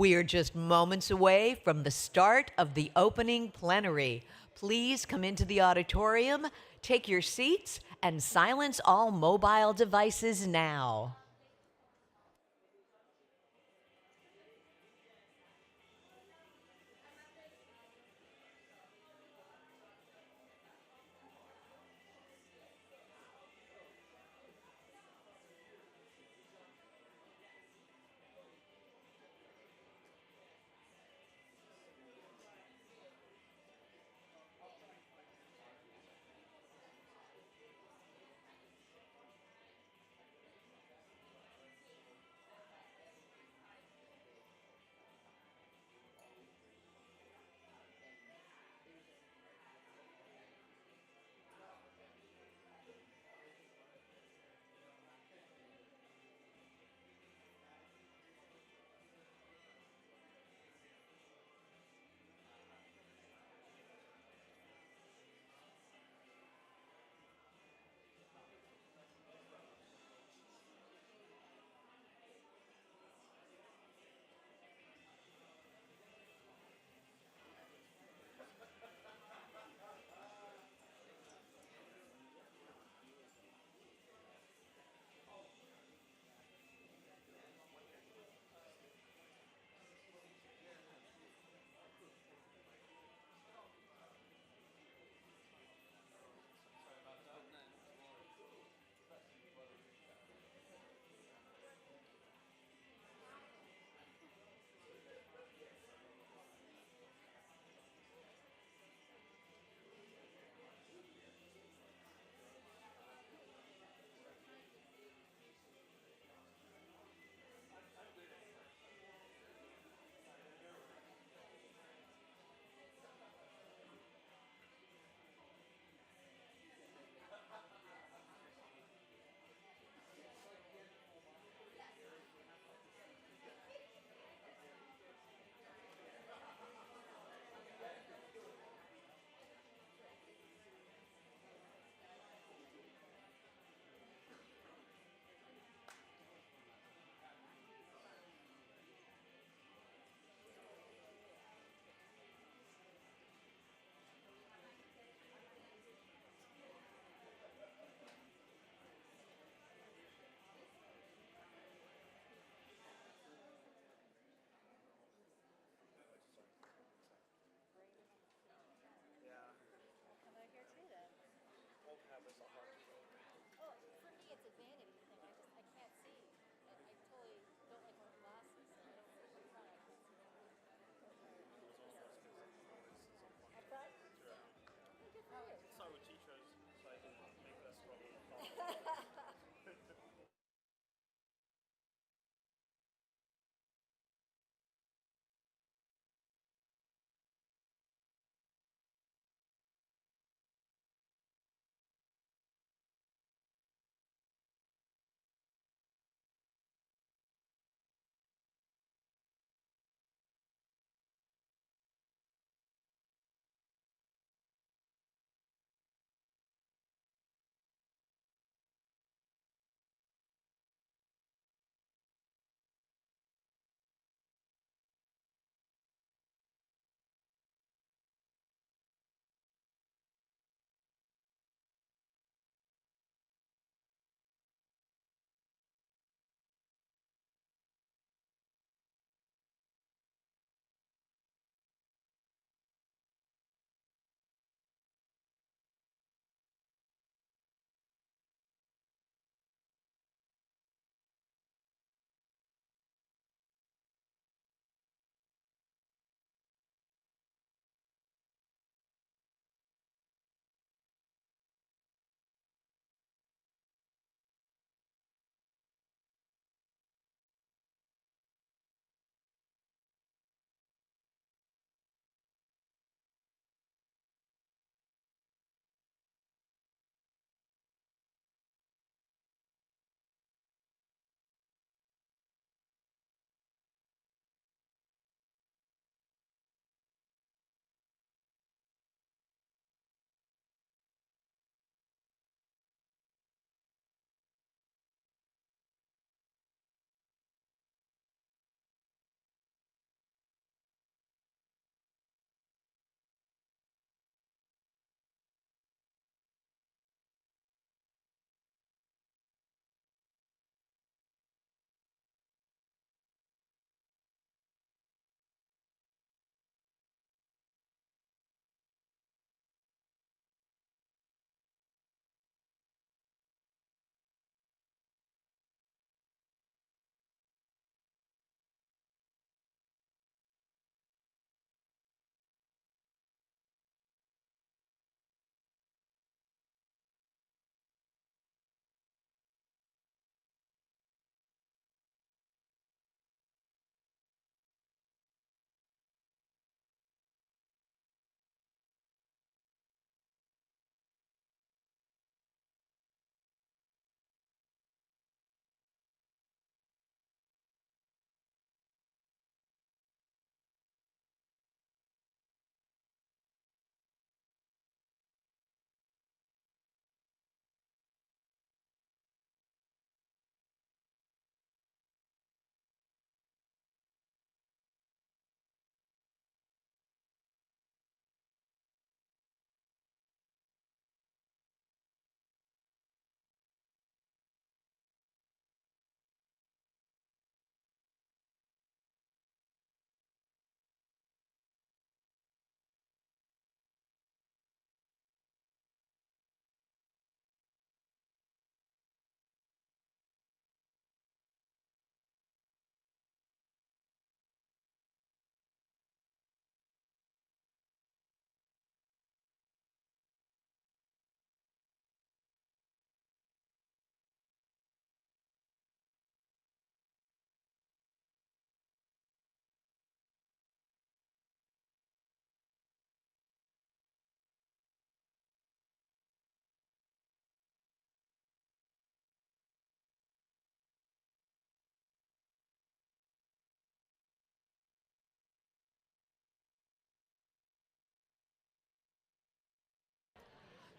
We are just moments away from the start of the opening plenary. Please come into the auditorium, take your seats, and silence all mobile devices now.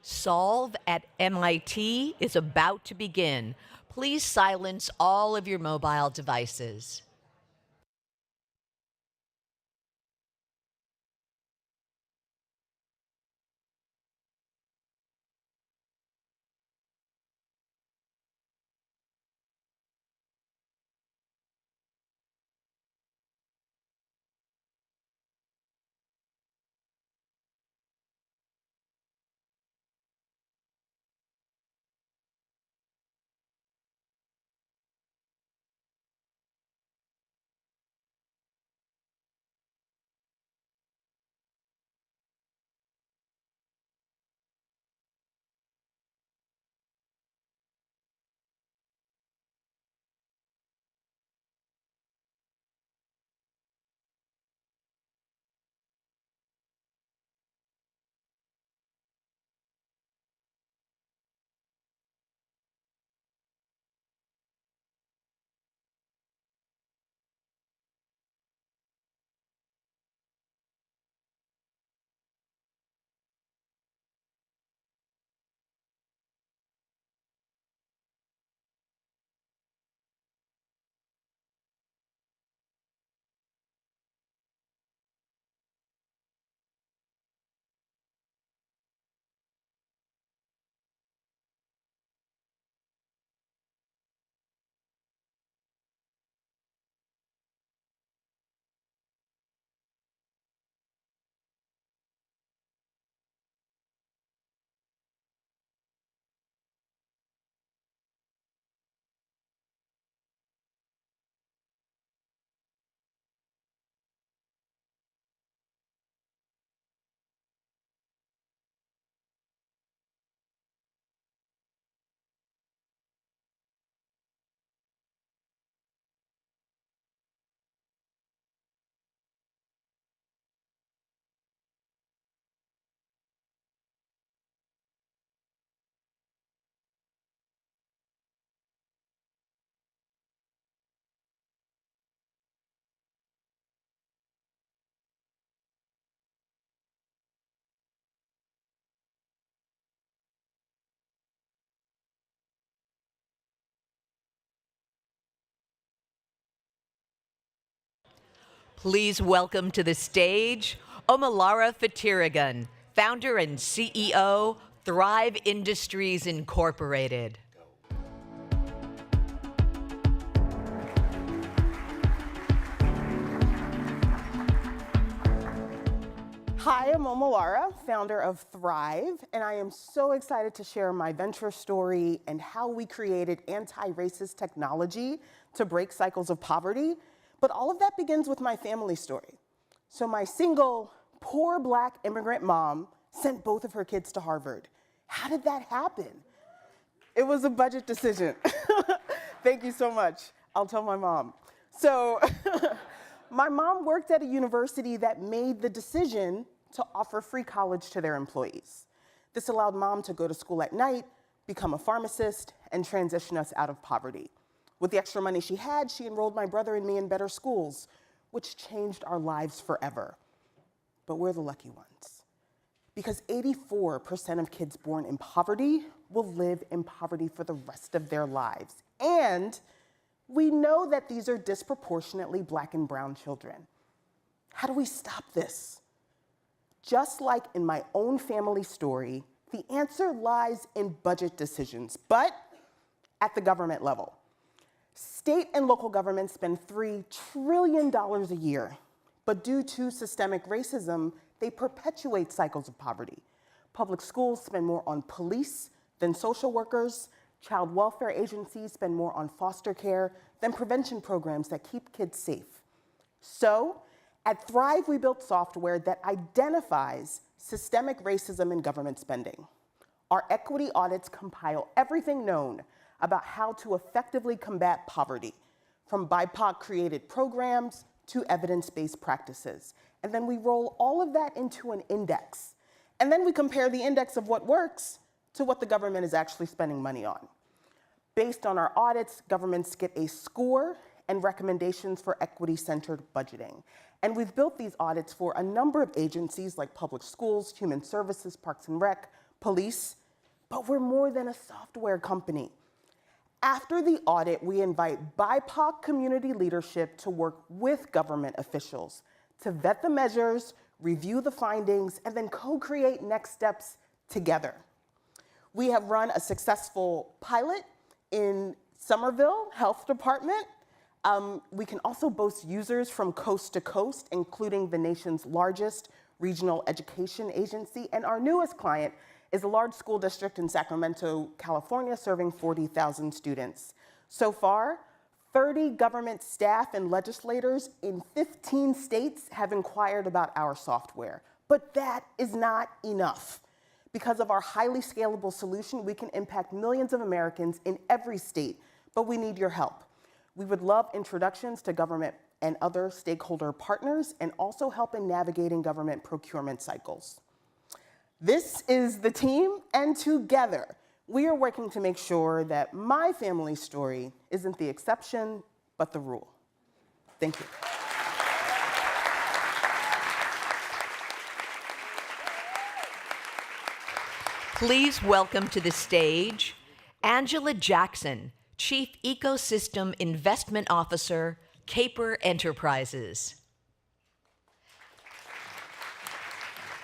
Solve at MIT is about to begin. Please silence all of your mobile devices. Please welcome to the stage Omalara Fatirigan, founder and CEO, Thrive Industries Incorporated. Hi, I'm Omalara, founder of Thrive, and I am so excited to share my venture story and how we created anti-racist technology to break cycles of poverty. But all of that begins with my family story. So my single, poor Black immigrant mom sent both of her kids to Harvard. How did that happen? It was a budget decision. Thank you so much. I'll tell my mom. So my mom worked at a university that made the decision to offer free college to their employees. This allowed mom to go to school at night, become a pharmacist, and transition us out of poverty. With the extra money she had, she enrolled my brother and me in better schools, which changed our lives forever. But we're the lucky ones, because 84% of kids born in poverty will live in poverty for the rest of their lives. And we know that these are disproportionately Black and brown children. How do we stop this? Just like in my own family story, the answer lies in budget decisions, but at the government level. State and local governments spend $3 trillion a year, but due to systemic racism, they perpetuate cycles of poverty. Public schools spend more on police than social workers. Child welfare agencies spend more on foster care than prevention programs that keep kids safe. So, at Thrive, we built software that identifies systemic racism in government spending. Our equity audits compile everything known about how to effectively combat poverty, from BIPOC-created programs to evidence-based practices. And then we roll all of that into an index. And then we compare the index of what works to what the government is actually spending money on. Based on our audits, governments get a score and recommendations for equity-centered budgeting. And we've built these audits for a number of agencies like public schools, human services, parks and rec, police, but we're more than a software company. After the audit, we invite BIPOC community leadership to work with government officials to vet the measures, review the findings, and then co-create next steps together. We have run a successful pilot in Somerville Health Department. We can also boast users from coast to coast, including the nation's largest regional education agency, and our newest client is a large school district in Sacramento, California, serving 40,000 students. So far, 30 government staff and legislators in 15 states have inquired about our software. But that is not enough. Because of our highly scalable solution, we can impact millions of Americans in every state, but we need your help. We would love introductions to government and other stakeholder partners, and also help in navigating government procurement cycles. This is the team, and together, we are working to make sure that my family story isn't the exception, but the rule. Thank you. Please welcome to the stage Angela Jackson, Chief Ecosystem Investment Officer, Caper Enterprises.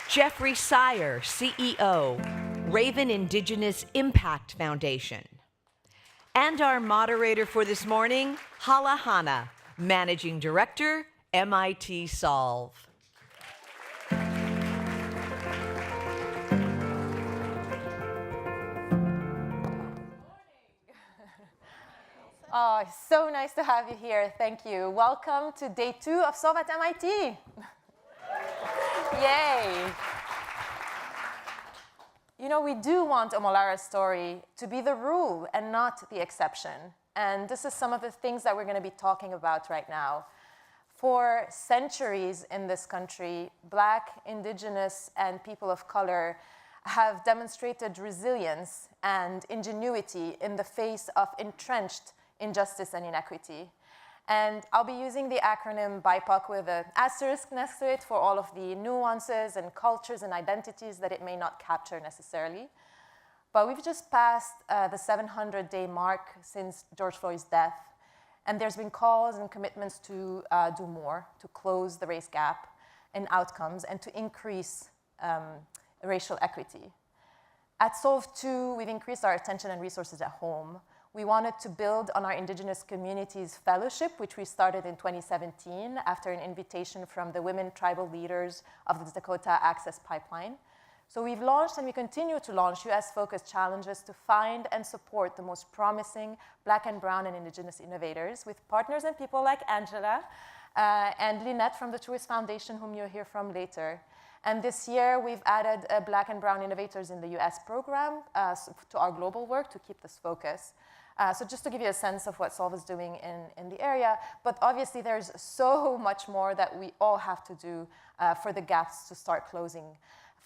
Jeffrey Sire, CEO, Raven Indigenous Impact Foundation. And our moderator for this morning, Hala Hanna, Managing Director, MIT Solve. Oh, it's so nice to have you here. Thank you. Welcome to day 2 of Solve at MIT. Yay. You know, we do want Omolara's story to be the rule and not the exception. And this is some of the things that we're going to be talking about right now. For centuries in this country, Black, Indigenous, and people of color have demonstrated resilience and ingenuity in the face of entrenched injustice and inequity. And I'll be using the acronym BIPOC with an asterisk next to it for all of the nuances and cultures and identities that it may not capture necessarily. But we've just passed the 700-day mark since George Floyd's death, and there's been calls and commitments to do more, to close the race gap in outcomes and to increase racial equity. At Solve 2, we've increased our attention and resources at home. We wanted to build on our Indigenous Communities Fellowship, which we started in 2017 after an invitation from the women tribal leaders of the Dakota Access Pipeline. So we've launched and we continue to launch US-focused challenges to find and support the most promising Black and Brown and Indigenous innovators with partners and people like Angela and Lynette from the Truist Foundation, whom you'll hear from later. And this year, we've added Black and Brown Innovators in the US program to our global work to keep this focus. So just to give you a sense of what Solve is doing in the area, but obviously there's so much more that we all have to do for the gaps to start closing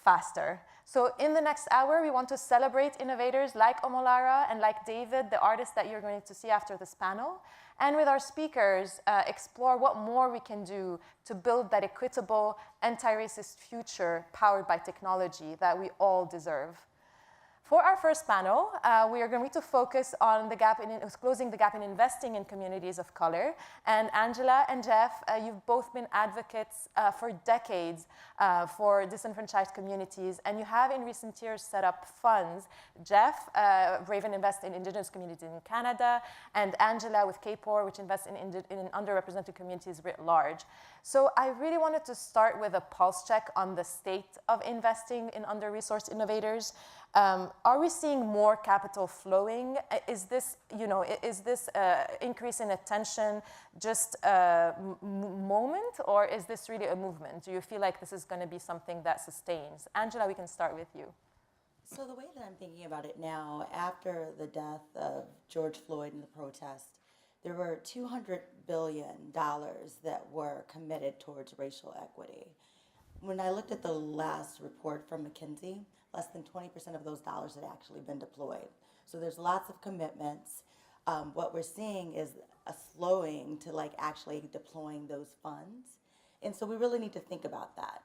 faster. So in the next hour, we want to celebrate innovators like Omolara and like David, the artist that you're going to see after this panel. And with our speakers, explore what more we can do to build that equitable, anti-racist future powered by technology that we all deserve. For our first panel, we are going to focus on the gap closing the gap in investing in communities of color. And Angela and Jeff, you've both been advocates for decades for disenfranchised communities, and you have in recent years set up funds. Jeff, Raven invests in Indigenous communities in Canada, and Angela with KPOR, which invests in underrepresented communities writ large. So I really wanted to start with a pulse check on the state of investing in under-resourced innovators. Are we seeing more capital flowing? Is this, increase in attention just a moment, or is this really a movement? Do you feel like this is going to be something that sustains? Angela, we can start with you. So the way that I'm thinking about it now, after the death of George Floyd and the protest, there were $200 billion that were committed towards racial equity. When I looked at the last report from McKinsey, less than 20% of those dollars had actually been deployed. So there's lots of commitments. What we're seeing is a slowing to actually deploying those funds. And so we really need to think about that.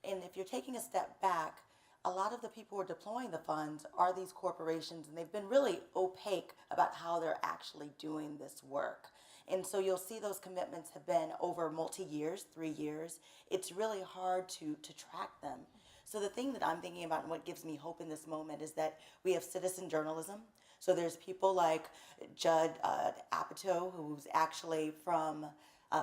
And if you're taking a step back, a lot of the people who are deploying the funds are these corporations, and they've been really opaque about how they're actually doing this work. And so you'll see those commitments have been over multi-years, 3 years. It's really hard to track them. So the thing that I'm thinking about and what gives me hope in this moment is that we have citizen journalism. So there's people like Judd Apatow, who's actually from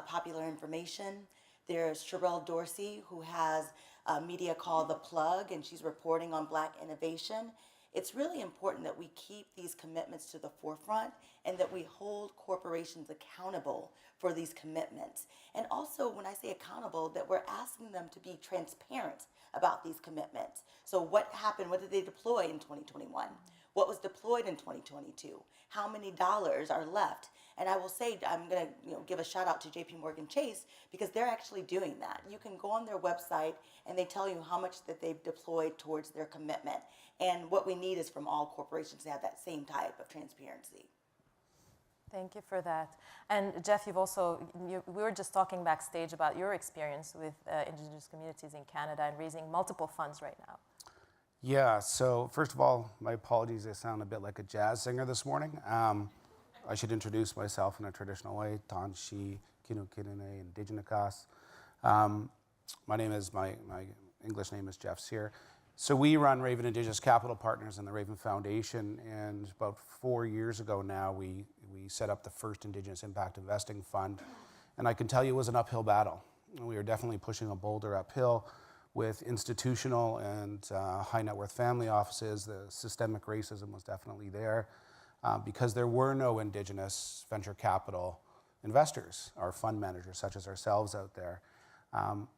Popular Information. There's Sherelle Dorsey, who has a media called The Plug, and she's reporting on Black innovation. It's really important that we keep these commitments to the forefront and that we hold corporations accountable for these commitments. And also, when I say accountable, that we're asking them to be transparent about these commitments. So what happened? What did they deploy in 2021? What was deployed in 2022? How many dollars are left? And I will say, I'm going to give a shout out to JP Morgan Chase, because they're actually doing that. You can go on their website and they tell you how much that they've deployed towards their commitment. And what we need is from all corporations to have that same type of transparency. Thank you for that. And Jeff, we were just talking backstage about your experience with Indigenous communities in Canada and raising multiple funds right now. Yeah, so first of all, my apologies, I sound a bit like a jazz singer this morning. I should introduce myself in a traditional way, Tanshi Kinu Kinune Indigenous. My English name is Jeff Sear. So we run Raven Indigenous Capital Partners and the Raven Foundation, and about 4 years ago now, we set up the first Indigenous Impact Investing Fund, and I can tell you it was an uphill battle. We were definitely pushing a boulder uphill with institutional and high net worth family offices. The systemic racism was definitely there because there were no Indigenous venture capital investors or fund managers such as ourselves out there.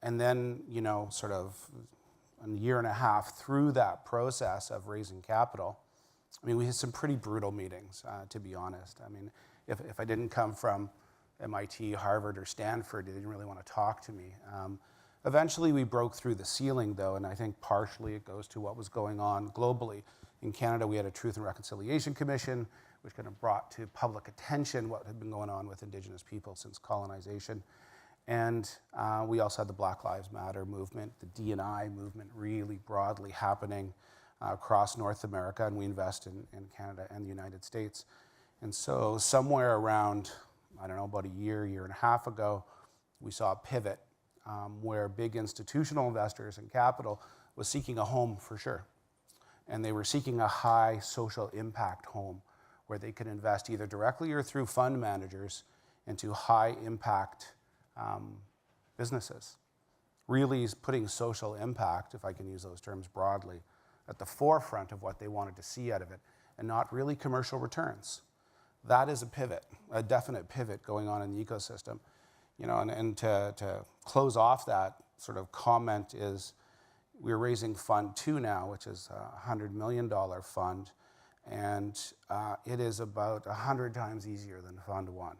And then, sort of a year and a half through that process of raising capital, we had some pretty brutal meetings, to be honest. If I didn't come from MIT, Harvard, or Stanford, they didn't really want to talk to me. Eventually, we broke through the ceiling, though, and I think partially it goes to what was going on globally. In Canada, we had a Truth and Reconciliation Commission, which kind of brought to public attention what had been going on with Indigenous people since colonization. And we also had the Black Lives Matter movement, the D&I movement really broadly happening across North America, and we invest in Canada and the United States. And so somewhere around, about a year and a half ago, we saw a pivot where big institutional investors and capital was seeking a home for sure. And they were seeking a high social impact home where they could invest either directly or through fund managers into high impact businesses. Really putting social impact, if I can use those terms broadly, at the forefront of what they wanted to see out of it, and not really commercial returns. That is a pivot, a definite pivot going on in the ecosystem. And to close off that sort of comment is we're raising Fund 2 now, which is a $100 million fund, and it is about 100 times easier than Fund 1.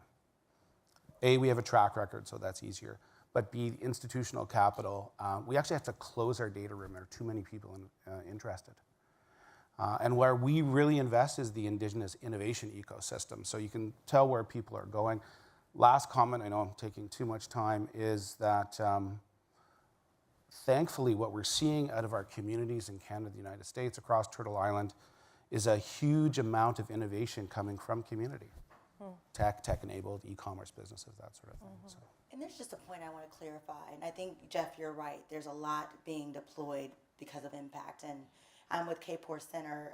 A, we have a track record, so that's easier. But B, institutional capital, we actually have to close our data room. There are too many people interested. And where we really invest is the Indigenous innovation ecosystem. So you can tell where people are going. Last comment, I know I'm taking too much time, is that thankfully what we're seeing out of our communities in Canada, the United States, across Turtle Island, is a huge amount of innovation coming from community. Tech-enabled, e-commerce businesses, that sort of thing. So. And there's just a point I want to clarify, and I think, Jeff, you're right. There's a lot being deployed because of impact. And I'm with Kapor Center.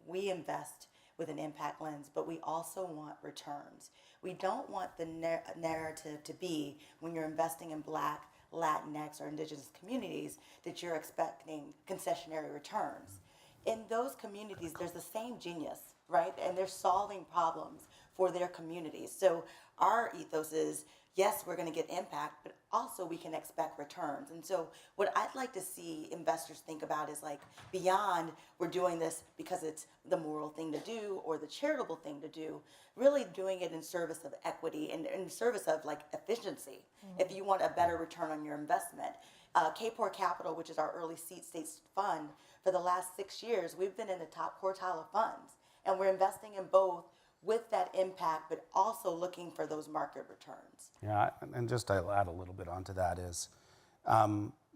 We invest with an impact lens, but we also want returns. We don't want the narrative to be, when you're investing in Black, Latinx, or Indigenous communities, that you're expecting concessionary returns. In those communities, there's the same genius, right? And they're solving problems for their communities. So our ethos is, yes, we're going to get impact, but also we can expect returns. And so what I'd like to see investors think about is like beyond we're doing this because it's the moral thing to do or the charitable thing to do, really doing it in service of equity and in service of like efficiency. If you want a better return on your investment. Kapor Capital, which is our early seed stage fund, for the last 6 years, we've been in the top quartile of funds. And we're investing in both with that impact, but also looking for those market returns. Yeah, and just I'll add a little bit onto that is,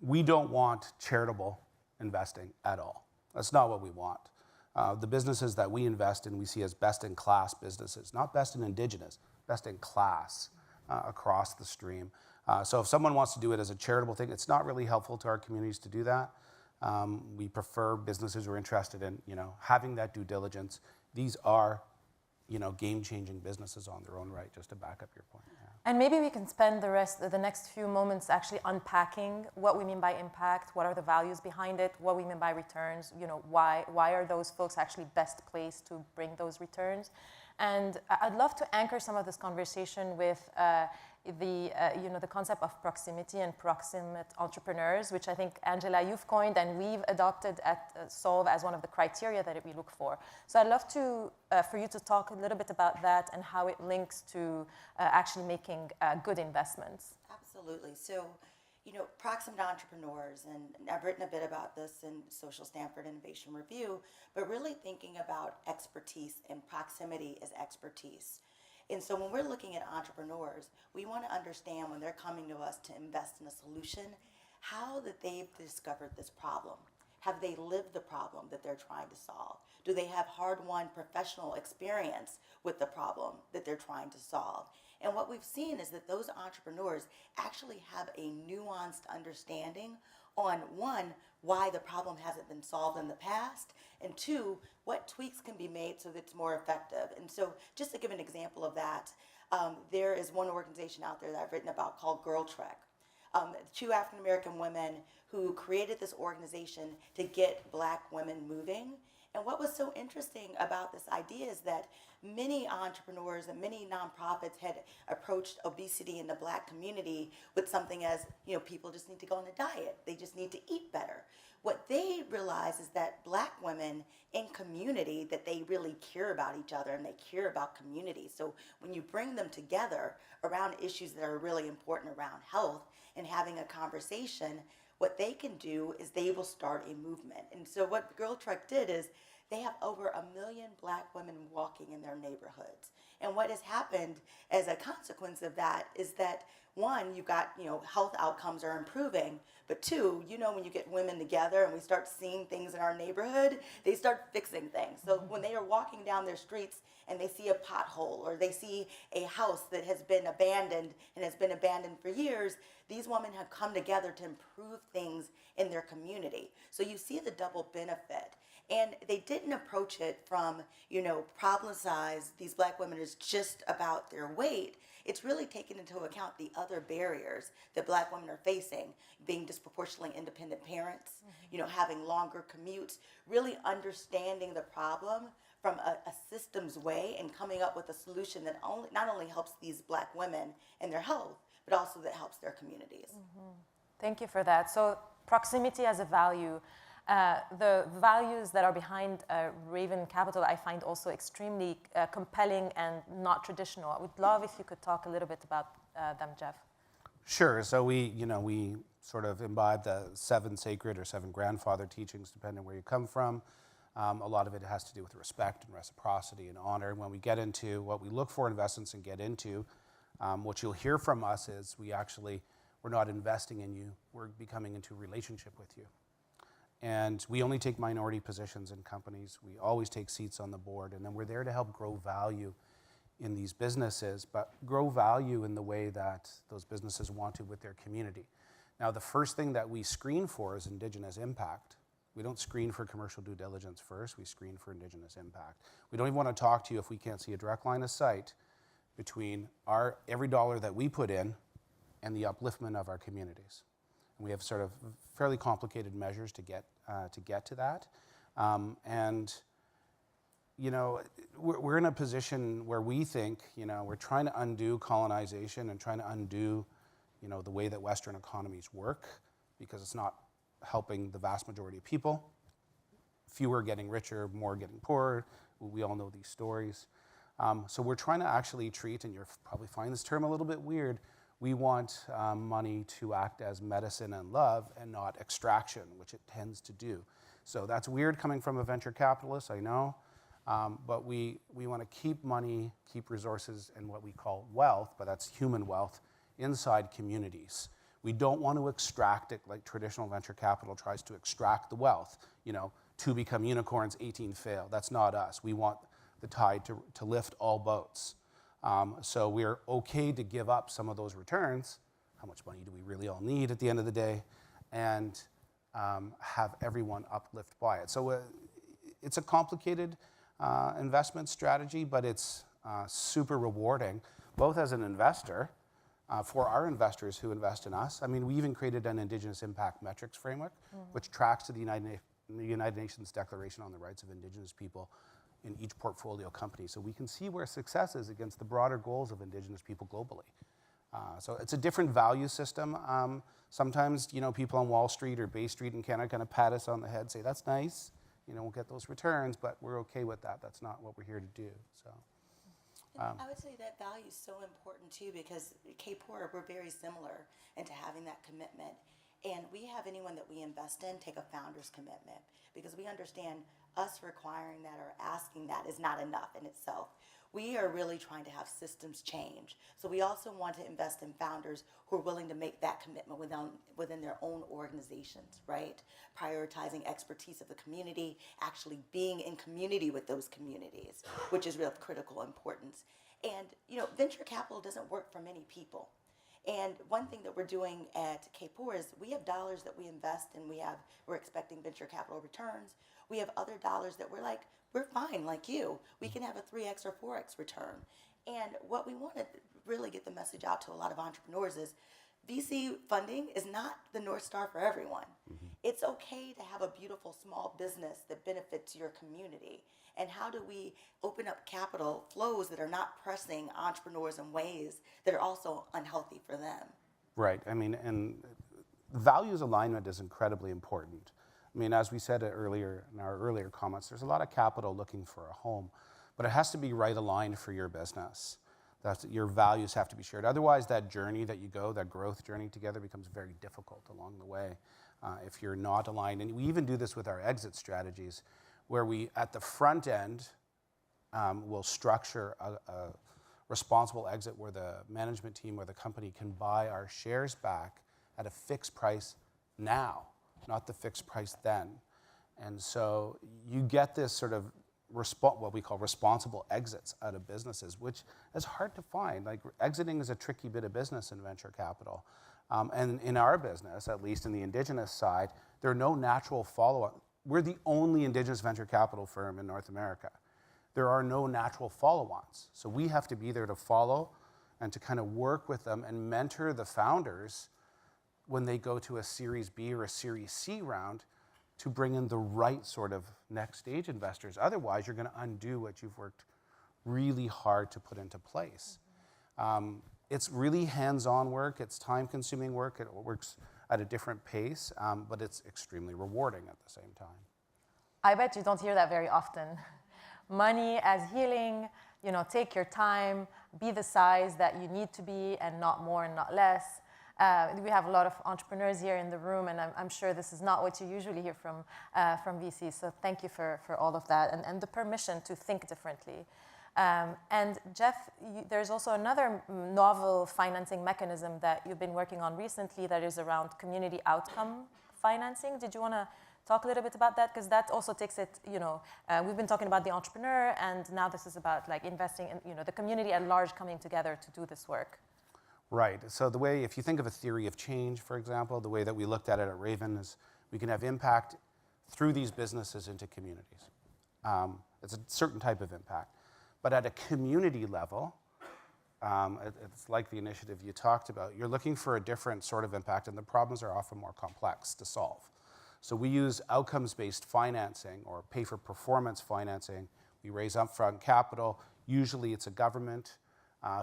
we don't want charitable investing at all. That's not what we want. The businesses that we invest in, we see as best-in-class businesses, not best in Indigenous, best in class across the stream. So if someone wants to do it as a charitable thing, it's not really helpful to our communities to do that. We prefer businesses who are interested in, having that due diligence. These are, game-changing businesses on their own right, just to back up your point. Yeah. And maybe we can spend the next few moments actually unpacking what we mean by impact, what are the values behind it, what we mean by returns, why are those folks actually best placed to bring those returns. And I'd love to anchor some of this conversation with the concept of proximity and proximate entrepreneurs, which I think, Angela, you've coined and we've adopted at Solve as one of the criteria that we look for. So I'd love for you to talk a little bit about that and how it links to actually making good investments. Absolutely. So, proximate entrepreneurs, and I've written a bit about this in Social Stanford Innovation Review, but really thinking about expertise, and proximity is expertise. And so when we're looking at entrepreneurs, we want to understand when they're coming to us to invest in a solution, how that they've discovered this problem. Have they lived the problem that they're trying to solve? Do they have hard-won professional experience with the problem that they're trying to solve? And what we've seen is that those entrepreneurs actually have a nuanced understanding on, one, why the problem hasn't been solved in the past, and two, what tweaks can be made so that it's more effective. And so just to give an example of that, there is one organization out there that I've written about called Girl Trek. Two African-American women who created this organization to get Black women moving. And what was so interesting about this idea is that many entrepreneurs and many nonprofits had approached obesity in the Black community with something as, people just need to go on a diet. They just need to eat better. What they realize is that Black women in community, that they really care about each other and they care about community. So when you bring them together around issues that are really important around health and having a conversation, what they can do is they will start a movement. And so what Girl Trek did is they have over 1 million Black women walking in their neighborhoods. And what has happened as a consequence of that is that, one, you've got, health outcomes are improving, but two, when you get women together and we start seeing things in our neighborhood, they start fixing things. So when they are walking down their streets and they see a pothole or they see a house that has been abandoned and has been abandoned for years, these women have come together to improve things in their community. So you see the double benefit. And they didn't approach it from, problem size, these Black women is just about their weight. It's really taken into account the other barriers that Black women are facing, being disproportionately independent parents, having longer commutes, really understanding the problem from a systems way and coming up with a solution that not only helps these Black women and their health, but also that helps their communities. Mm-hmm. Thank you for that. So proximity as a value. The values that are behind Raven Capital, I find also extremely compelling and not traditional. I would love if you could talk a little bit about them, Jeff. Sure. So we sort of imbibe the 7 sacred or 7 grandfather teachings, depending where you come from. A lot of it has to do with respect and reciprocity and honor. When we get into what we look for investments and get into, what you'll hear from us is we're not investing in you, we're becoming into a relationship with you. And we only take minority positions in companies. We always take seats on the board, and then we're there to help grow value in these businesses, but grow value in the way that those businesses want to with their community. Now, the first thing that we screen for is Indigenous impact. We don't screen for commercial due diligence first, we screen for Indigenous impact. We don't even want to talk to you if we can't see a direct line of sight between every dollar that we put in and the upliftment of our communities. And we have sort of fairly complicated measures to get to that. We're in a position where we think, we're trying to undo colonization and trying to undo, the way that Western economies work, because it's not helping the vast majority of people. Fewer getting richer, more getting poorer. We all know these stories. So we're trying to actually treat, and you'll probably find this term a little bit weird, we want money to act as medicine and love and not extraction, which it tends to do. So that's weird coming from a venture capitalist, I know, but we want to keep money, keep resources, and what we call wealth, but that's human wealth, inside communities. We don't want to extract it like traditional venture capital tries to extract the wealth. You know, 2 become unicorns, 18 fail. That's not us. We want the tide to lift all boats. So we're okay to give up some of those returns. How much money do we really all need at the end of the day? And have everyone uplift by it. So it's a complicated investment strategy, but it's super rewarding, both as an investor, for our investors who invest in us. I mean, we even created an Indigenous Impact Metrics framework, which tracks to the United Nations Declaration on the Rights of Indigenous People in each portfolio company. So we can see where success is against the broader goals of Indigenous people globally. So it's a different value system. Sometimes, you know, people on Wall Street or Bay Street in Canada kind of pat us on the head, say, that's nice, you know, we'll get those returns, but we're okay with that. That's not what we're here to do, so. I would say that value is so important too, because K-Port, we're very similar into having that commitment. And we have anyone that we invest in take a founder's commitment, because we understand us requiring that or asking that is not enough in itself. We are really trying to have systems change. So we also want to invest in founders who are willing to make that commitment within their own organizations, right? Prioritizing expertise of the community, actually being in community with those communities, which is of critical importance. And, you know, venture capital doesn't work for many people. And one thing that we're doing at K-Port is we have dollars that we invest and we're expecting venture capital returns. We have other dollars that we're like, we're fine like you. We can have a 3x or 4x return. And what we want to really get the message out to a lot of entrepreneurs is VC funding is not the North Star for everyone. It's okay to have a beautiful small business that benefits your community. And how do we open up capital flows that are not pressing entrepreneurs in ways that are also unhealthy for them? Right, I mean, and values alignment is incredibly important. I mean, as we said earlier in our earlier comments, there's a lot of capital looking for a home, but it has to be right aligned for your business. Your values have to be shared. Otherwise, that journey that you go, that growth journey together becomes very difficult along the way if you're not aligned. And we even do this with our exit strategies, where we, at the front end, will structure a responsible exit where the management team or the company can buy our shares back at a fixed price now, not the fixed price then. And so you get this sort of what we call responsible exits out of businesses, which is hard to find. Like, exiting is a tricky bit of business in venture capital. And in our business, at least in the Indigenous side, there are no natural follow-up. We're the only Indigenous venture capital firm in North America. There are no natural follow-ons. So we have to be there to follow and to kind of work with them and mentor the founders when they go to a Series B or a Series C round to bring in the right sort of next stage investors. Otherwise, you're going to undo what you've worked really hard to put into place. It's really hands-on work. It's time-consuming work. It works at a different pace, but it's extremely rewarding at the same time. I bet you don't hear that very often. Money as healing, you know, take your time, be the size that you need to be and not more and not less. We have a lot of entrepreneurs here in the room, and I'm sure this is not what you usually hear from VCs. So thank you for all of that and the permission to think differently. And Jeff, there's also another novel financing mechanism that you've been working on recently that is around community outcome financing. Did you want to talk a little bit about that? Because that also takes it, you know, we've been talking about the entrepreneur, and now this is about like investing in, you know, the community at large coming together to do this work. Right. So the way, if you think of a theory of change, for example, the way that we looked at it at Raven is we can have impact through these businesses into communities. It's a certain type of impact. But at a community level, it's like the initiative you talked about. You're looking for a different sort of impact, and the problems are often more complex to solve. So we use outcomes-based financing or pay-for-performance financing. We raise upfront capital. Usually it's a government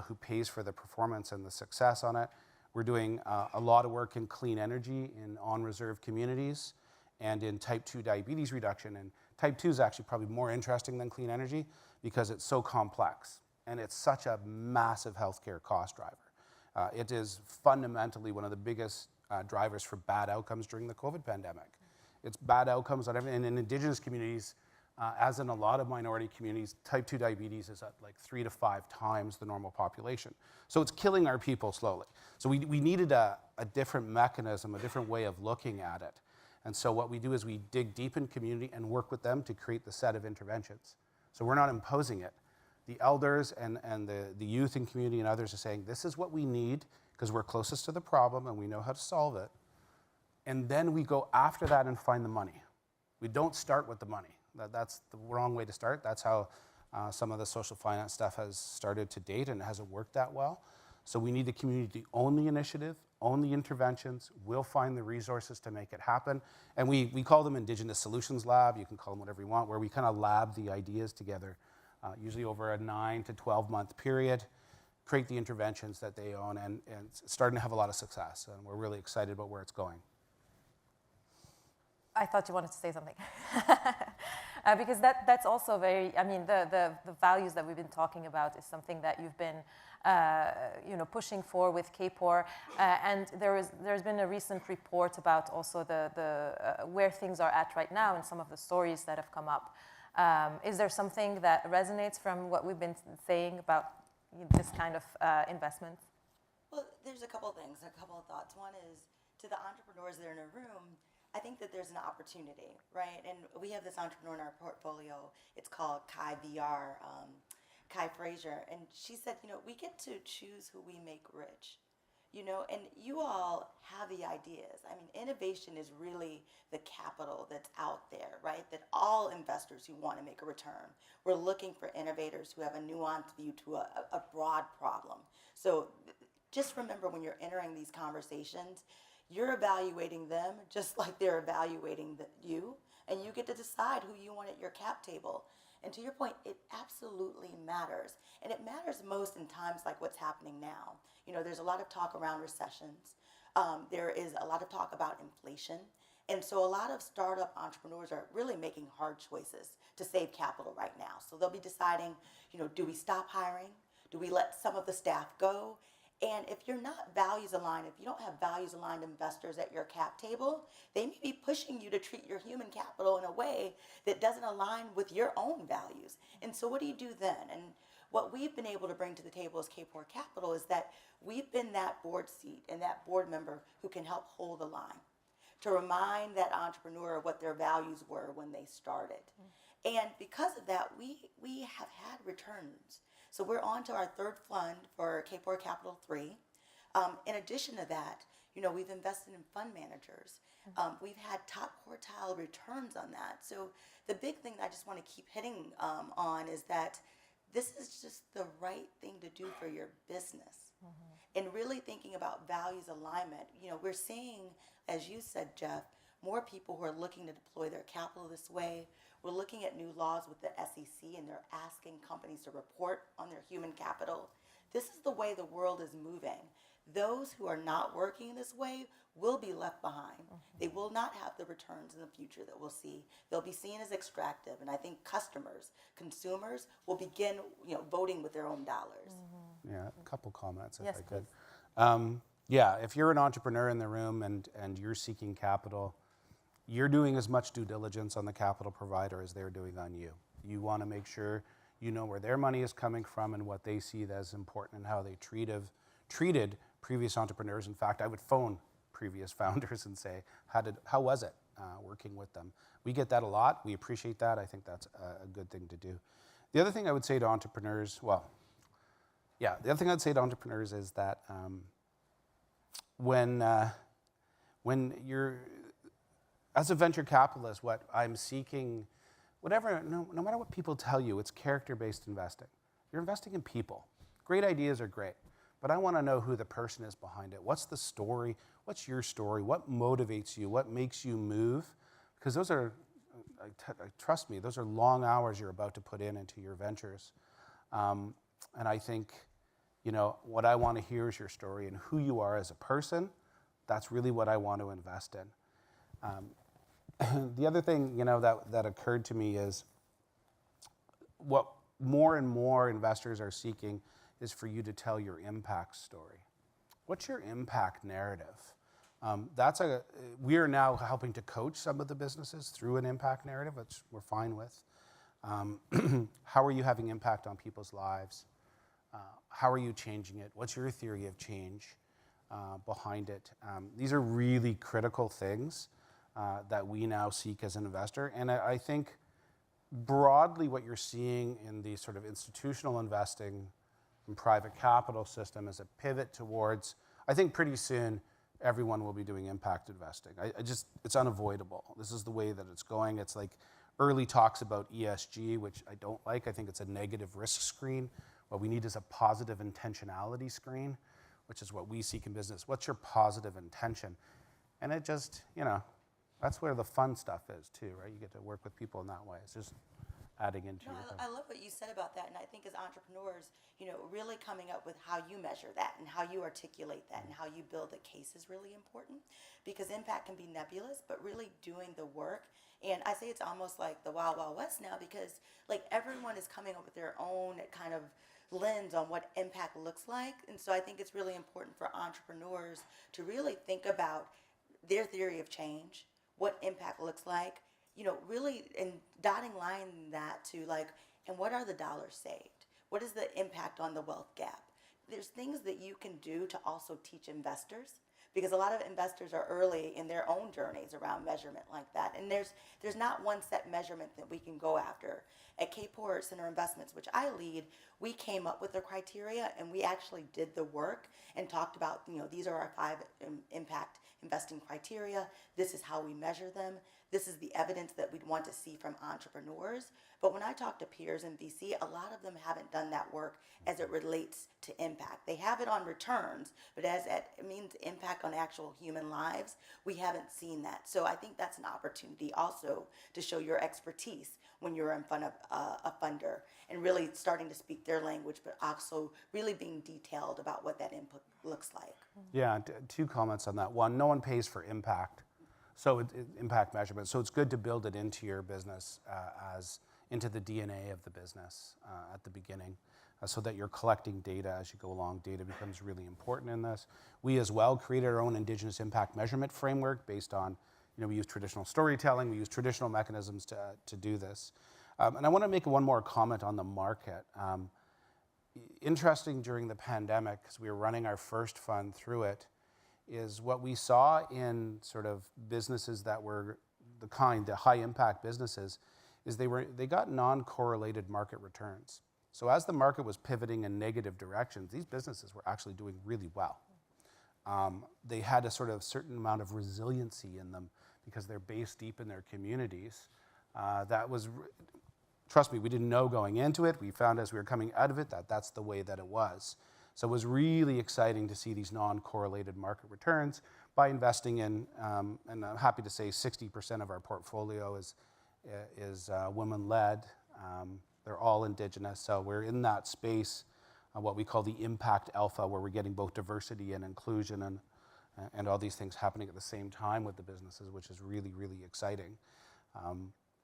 who pays for the performance and the success on it. We're doing a lot of work in clean energy in on-reserve communities and in type 2 diabetes reduction. And type 2 is actually probably more interesting than clean energy because it's so complex and it's such a massive healthcare cost driver. It is fundamentally one of the biggest drivers for bad outcomes during the COVID pandemic. It's bad outcomes on everything. And in Indigenous communities, As in a lot of minority communities, type 2 diabetes is at like 3 to 5 times the normal population. So it's killing our people slowly. So we needed a different mechanism, a different way of looking at it. And so what we do is we dig deep in community and work with them to create the set of interventions. So we're not imposing it. The elders and the youth in community and others are saying, this is what we need because we're closest to the problem and we know how to solve it. And then we go after that and find the money. We don't start with the money. That's the wrong way to start. That's how some of the social finance stuff has started to date, and it hasn't worked that well. So we need the community to own the initiative, own the interventions. We'll find the resources to make it happen. And we call them Indigenous Solutions Lab. You can call them whatever you want, where we kind of lab the ideas together, usually over a 9 to 12 month period, create the interventions that they own, and it's starting to have a lot of success. And we're really excited about where it's going. I thought you wanted to say something. Because that's also very, I mean, the values that we've been talking about is something that you've been pushing for with KPOR. And there's been a recent report about also the where things are at right now and some of the stories that have come up. Is there something that resonates from what we've been saying about this kind of investment? Well, there's a couple of things, a couple of thoughts. One is, to the entrepreneurs that are in a room, I think that there's an opportunity, right? And we have this entrepreneur in our portfolio. It's called Kai VR, Kai Frazier. And she said, we get to choose who we make rich, and you all have the ideas. I mean, innovation is really the capital that's out there, right? That all investors who want to make a return, we're looking for innovators who have a nuanced view to a broad problem. So just remember, when you're entering these conversations, you're evaluating them just like they're evaluating you, and you get to decide who you want at your cap table. And to your point, it absolutely matters. And it matters most in times like what's happening now. There's a lot of talk around recessions. There is a lot of talk about inflation. And so a lot of startup entrepreneurs are really making hard choices to save capital right now. So they'll be deciding, do we stop hiring? Do we let some of the staff go? And if you're not values aligned, if you don't have values aligned investors at your cap table, they may be pushing you to treat your human capital in a way that doesn't align with your own values. And so what do you do then? And what we've been able to bring to the table as KPOR Capital is that we've been that board seat and that board member who can help hold the line, to remind that entrepreneur what their values were when they started. And because of that, we have had returns. So we're on to our third fund for KPOR Capital 3. In addition to that, we've invested in fund managers. We've had top quartile returns on that. So the big thing that I just want to keep hitting on is that this is just the right thing to do for your business. And really thinking about values alignment. We're seeing, as you said, Jeff, more people who are looking to deploy their capital this way. We're looking at new laws with the SEC, and they're asking companies to report on their human capital. This is the way the world is moving. Those who are not working this way will be left behind. They will not have the returns in the future that we'll see. They'll be seen as extractive, and I think consumers will begin, voting with their own dollars. Yeah, a couple comments if Yes, I could. Yeah, if you're an entrepreneur in the room and you're seeking capital, you're doing as much due diligence on the capital provider as they're doing on you. You want to make sure you know where their money is coming from and what they see as important and how they treated previous entrepreneurs. In fact, I would phone previous founders and say, how was it working with them? We get that a lot. We appreciate that. I think that's a good thing to do. The other thing I would say to entrepreneurs, is that when you're, as a venture capitalist, what I'm seeking, no matter what people tell you, it's character-based investing. You're investing in people. Great ideas are great, but I want to know who the person is behind it. What's the story? What's your story? What motivates you? What makes you move? Because those are, trust me, those are long hours you're about to put into your ventures. And I think, what I want to hear is your story and who you are as a person. That's really what I want to invest in. The other thing, that occurred to me is what more and more investors are seeking is for you to tell your impact story. What's your impact narrative? We are now helping to coach some of the businesses through an impact narrative, which we're fine with. How are you having impact on people's lives? How are you changing it? What's your theory of change behind it? These are really critical things that we now seek as an investor. And I think broadly what you're seeing in the sort of institutional investing and private capital system is a pivot towards, I think pretty soon everyone will be doing impact investing. It's unavoidable. This is the way that it's going. It's like early talks about ESG, which I don't like. I think it's a negative risk screen. What we need is a positive intentionality screen, which is what we seek in business. What's your positive intention? And it just, that's where the fun stuff is too, right? You get to work with people in that way. It's just adding into your thing. I love what you said about that, and I think as entrepreneurs, really coming up with how you measure that and how you articulate that and how you build the case is really important, because impact can be nebulous, but really doing the work. And I say it's almost like the Wild Wild West now, because like everyone is coming up with their own kind of lens on what impact looks like. And so I think it's really important for entrepreneurs to really think about their theory of change, what impact looks like, really, and dotting line that to like, and what are the dollars saved? What is the impact on the wealth gap? There's things that you can do to also teach investors, because a lot of investors are early in their own journeys around measurement like that. And there's not one set measurement that we can go after. At K-Port Center Investments, which I lead, we came up with the criteria, and we actually did the work and talked about, these are our 5 impact investing criteria. This is how we measure them. This is the evidence that we'd want to see from entrepreneurs. But when I talk to peers in VC, a lot of them haven't done that work as it relates to impact. They have it on returns, but as it means impact on actual human lives, we haven't seen that. So I think that's an opportunity also to show your expertise when you're in front of a funder, and really starting to speak their language, but also really being detailed about what that input looks like. Yeah, 2 comments on that. One, no one pays for impact. So impact measurement. So it's good to build it into your business into the DNA of the business at the beginning, so that you're collecting data as you go along. Data becomes really important in this. We as well created our own Indigenous impact measurement framework based on, we use traditional storytelling, we use traditional mechanisms to do this. And I want to make one more comment on the market. Interesting during the pandemic, because we were running our first fund through it, is what we saw in sort of businesses that were the high impact businesses, is they got non-correlated market returns. So as the market was pivoting in negative directions, these businesses were actually doing really well. They had a sort of certain amount of resiliency in them because they're based deep in their communities. Trust me, we didn't know going into it. We found as we were coming out of it that that's the way that it was. So it was really exciting to see these non-correlated market returns by investing in, and I'm happy to say 60% of our portfolio is women-led. They're all Indigenous, so we're in that space, what we call the impact alpha, where we're getting both diversity and inclusion and all these things happening at the same time with the businesses, which is really, really exciting.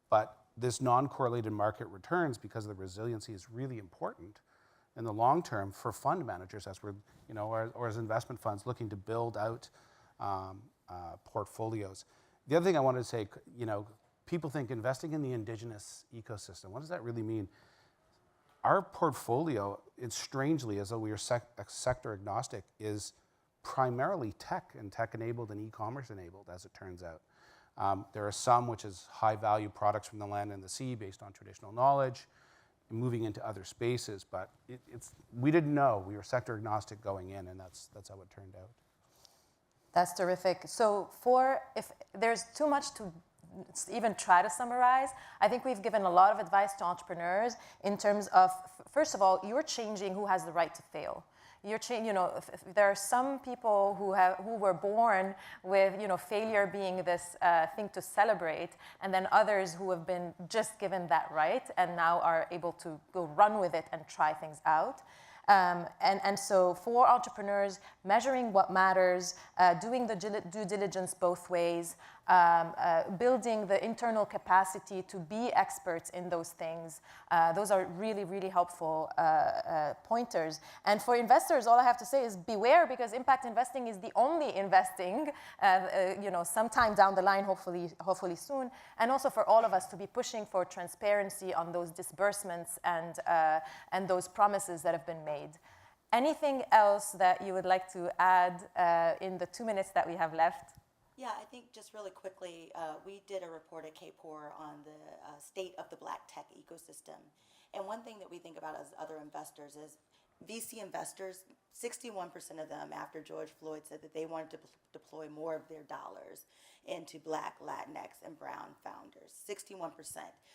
But this non-correlated market returns, because of the resiliency, is really important in the long term for fund managers as we're, or as investment funds looking to build out portfolios. The other thing I wanted to say, people think investing in the Indigenous ecosystem, what does that really mean? Our portfolio, it's strangely, as though we are sector agnostic, is primarily tech and tech-enabled and e-commerce enabled, as it turns out. There are some which is high-value products from the land and the sea based on traditional knowledge, moving into other spaces, but we didn't know. We were sector agnostic going in, and that's how it turned out. That's terrific. So if there's too much to even try to summarize, I think we've given a lot of advice to entrepreneurs in terms of, first of all, you're changing who has the right to fail. There are some people who were born with, failure being this thing to celebrate, and then others who have been just given that right and now are able to go run with it and try things out. And so for entrepreneurs, measuring what matters, doing the due diligence both ways, building the internal capacity to be experts in those things. Those are really, really helpful pointers. And for investors, all I have to say is beware, because impact investing is the only investing, sometime down the line, hopefully soon. And also for all of us to be pushing for transparency on those disbursements and those promises that have been made. Anything else that you would like to add in the 2 minutes that we have left? Yeah, I think just really quickly, we did a report at KPOR on the state of the Black tech ecosystem. And one thing that we think about as other investors is VC investors, 61% of them after George Floyd said that they wanted to deploy more of their dollars into Black, Latinx, and Brown founders, 61%.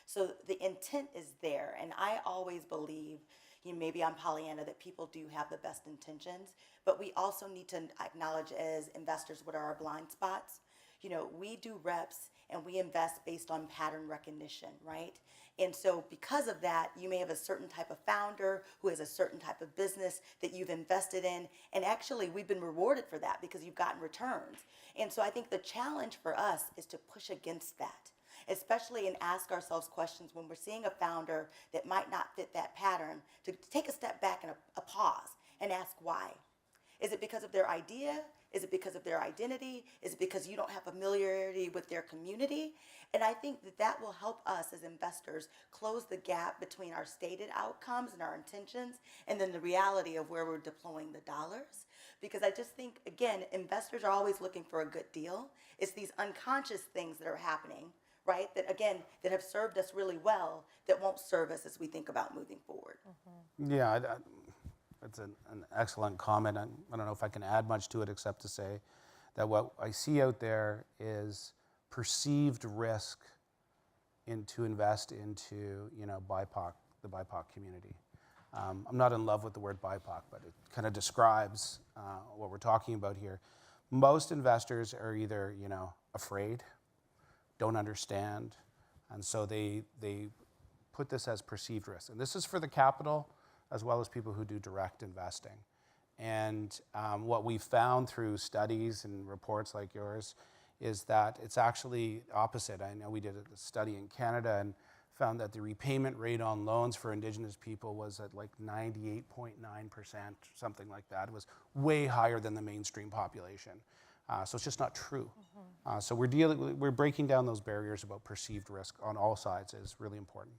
So the intent is there. And I always believe, maybe I'm Pollyanna, that people do have the best intentions, but we also need to acknowledge as investors what are our blind spots. We do reps and we invest based on pattern recognition, right? And so because of that, you may have a certain type of founder who has a certain type of business that you've invested in. And actually, we've been rewarded for that because you've gotten returns. And so I think the challenge for us is to push against that, especially and ask ourselves questions when we're seeing a founder that might not fit that pattern, to take a step back and a pause and ask why. Is it because of their idea? Is it because of their identity? Is it because you don't have familiarity with their community? And I think that will help us as investors close the gap between our stated outcomes and our intentions and then the reality of where we're deploying the dollars. Because I just think, again, investors are always looking for a good deal. It's these unconscious things that are happening, right, that again, that have served us really well, that won't serve us as we think about moving forward. Mm-hmm. Yeah, that's an excellent comment. I don't know if I can add much to it except to say that what I see out there is perceived risk to invest into BIPOC, the BIPOC community. I'm not in love with the word BIPOC, but it kind of describes what we're talking about here. Most investors are either afraid, don't understand, and so they put this as perceived risk. And this is for the capital as well as people who do direct investing. And what we've found through studies and reports like yours is that it's actually opposite. I know we did a study in Canada and found that the repayment rate on loans for Indigenous people was at like 98.9%, something like that. It was way higher than the mainstream population. So it's just not true. Mm-hmm. So we're breaking down those barriers about perceived risk on all sides is really important.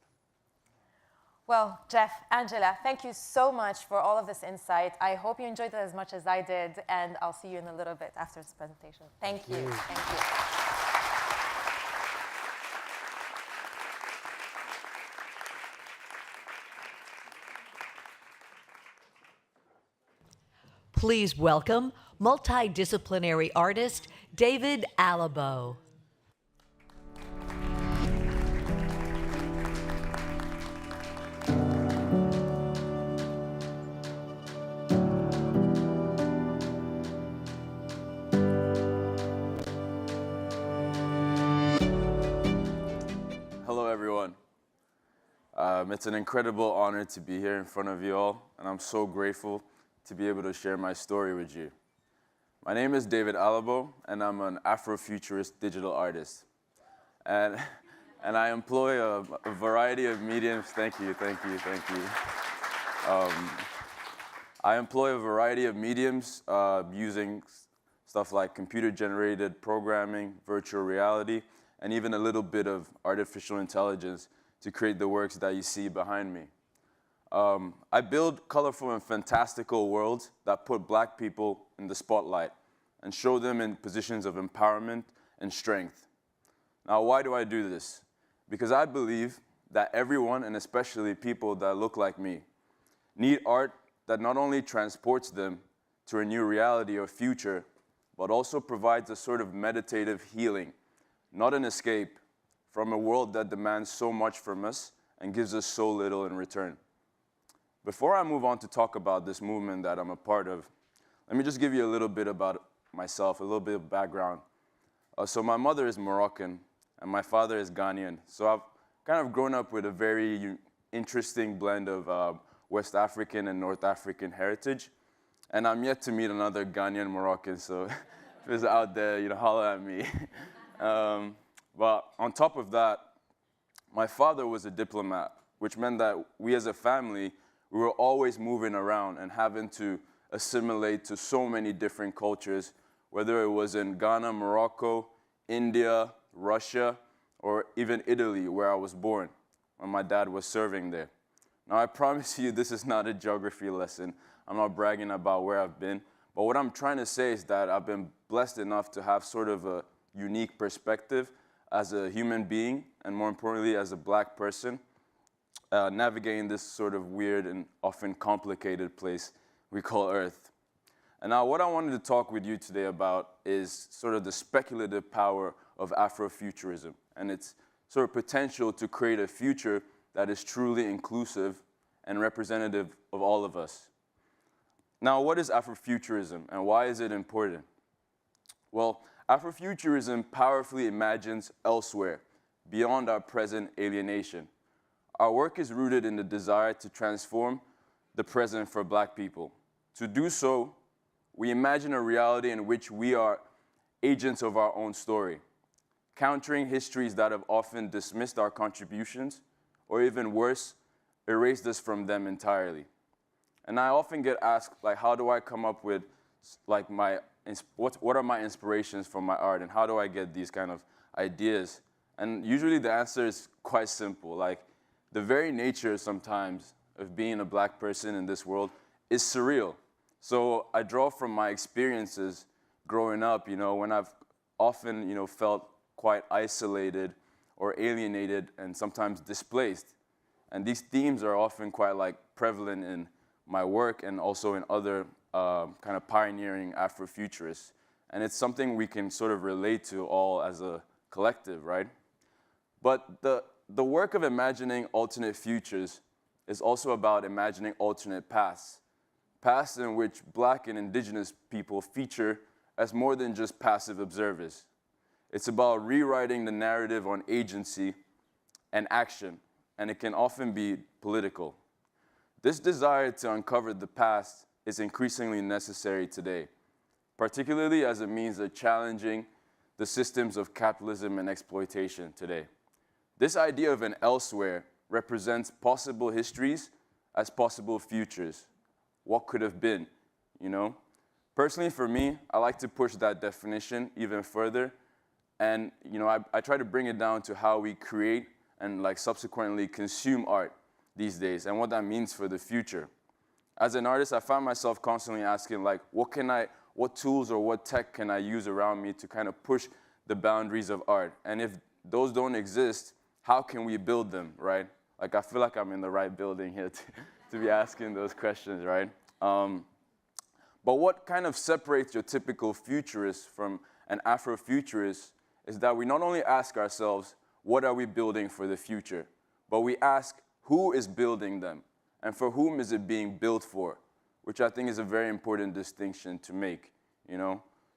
Well, Jeff, Angela, thank you so much for all of this insight. I hope you enjoyed it as much as I did, and I'll see you in a little bit after this presentation. Thank you. Thank you. Please welcome multidisciplinary artist David Alabo. Hello, everyone. It's an incredible honor to be here in front of you all, and I'm so grateful to be able to share my story with you. My name is David Alabo, and I'm an Afrofuturist digital artist. And I employ a variety of mediums. Thank you. I employ a variety of mediums using stuff like computer-generated programming, virtual reality, and even a little bit of artificial intelligence to create the works that you see behind me. I build colorful and fantastical worlds that put Black people in the spotlight and show them in positions of empowerment and strength. Now, why do I do this? Because I believe that everyone, and especially people that look like me, need art that not only transports them to a new reality or future, but also provides a sort of meditative healing, not an escape from a world that demands so much from us and gives us so little in return. Before I move on to talk about this movement that I'm a part of, let me just give you a little bit about myself, a little bit of background. So my mother is Moroccan and my father is Ghanaian. So I've kind of grown up with a very interesting blend of West African and North African heritage. And I'm yet to meet another Ghanaian Moroccan, so if it's out there, holler at me. But on top of that, my father was a diplomat, which meant that we as a family, we were always moving around and having to assimilate to so many different cultures, whether it was in Ghana, Morocco, India, Russia, or even Italy, where I was born, when my dad was serving there. Now, I promise you, this is not a geography lesson. I'm not bragging about where I've been. But what I'm trying to say is that I've been blessed enough to have sort of a unique perspective as a human being, and more importantly, as a black person, navigating this sort of weird and often complicated place we call Earth. And now what I wanted to talk with you today about is sort of the speculative power of Afrofuturism and its sort of potential to create a future that is truly inclusive and representative of all of us. Now, what is Afrofuturism and why is it important? Well, Afrofuturism powerfully imagines elsewhere, beyond our present alienation. Our work is rooted in the desire to transform the present for Black people. To do so, we imagine a reality in which we are agents of our own story, countering histories that have often dismissed our contributions, or even worse, erased us from them entirely. And I often get asked, like, how do I come up with, like, what are my inspirations for my art, and how do I get these kind of ideas? And usually the answer is quite simple. Like, the very nature sometimes of being a Black person in this world is surreal. So I draw from my experiences growing up, when I've often, felt quite isolated or alienated and sometimes displaced. And these themes are often quite prevalent in my work and also in other kind of pioneering Afrofuturists. And it's something we can sort of relate to all as a collective, right? But the work of imagining alternate futures is also about imagining alternate paths. Paths in which Black and Indigenous people feature as more than just passive observers. It's about rewriting the narrative on agency and action, and it can often be political. This desire to uncover the past is increasingly necessary today, particularly as a means of challenging the systems of capitalism and exploitation today. This idea of an elsewhere represents possible histories as possible futures. What could have been, Personally, for me, I like to push that definition even further. And, I try to bring it down to how we create and subsequently consume art these days and what that means for the future. As an artist, I find myself constantly asking, what tools or what tech can I use around me to kind of push the boundaries of art? And if those don't exist, how can we build them, right? I feel like I'm in the right building here to be asking those questions, right? But what kind of separates your typical futurist from an Afrofuturist is that we not only ask ourselves, what are we building for the future? But we ask, who is building them? And for whom is it being built for? Which I think is a very important distinction to make,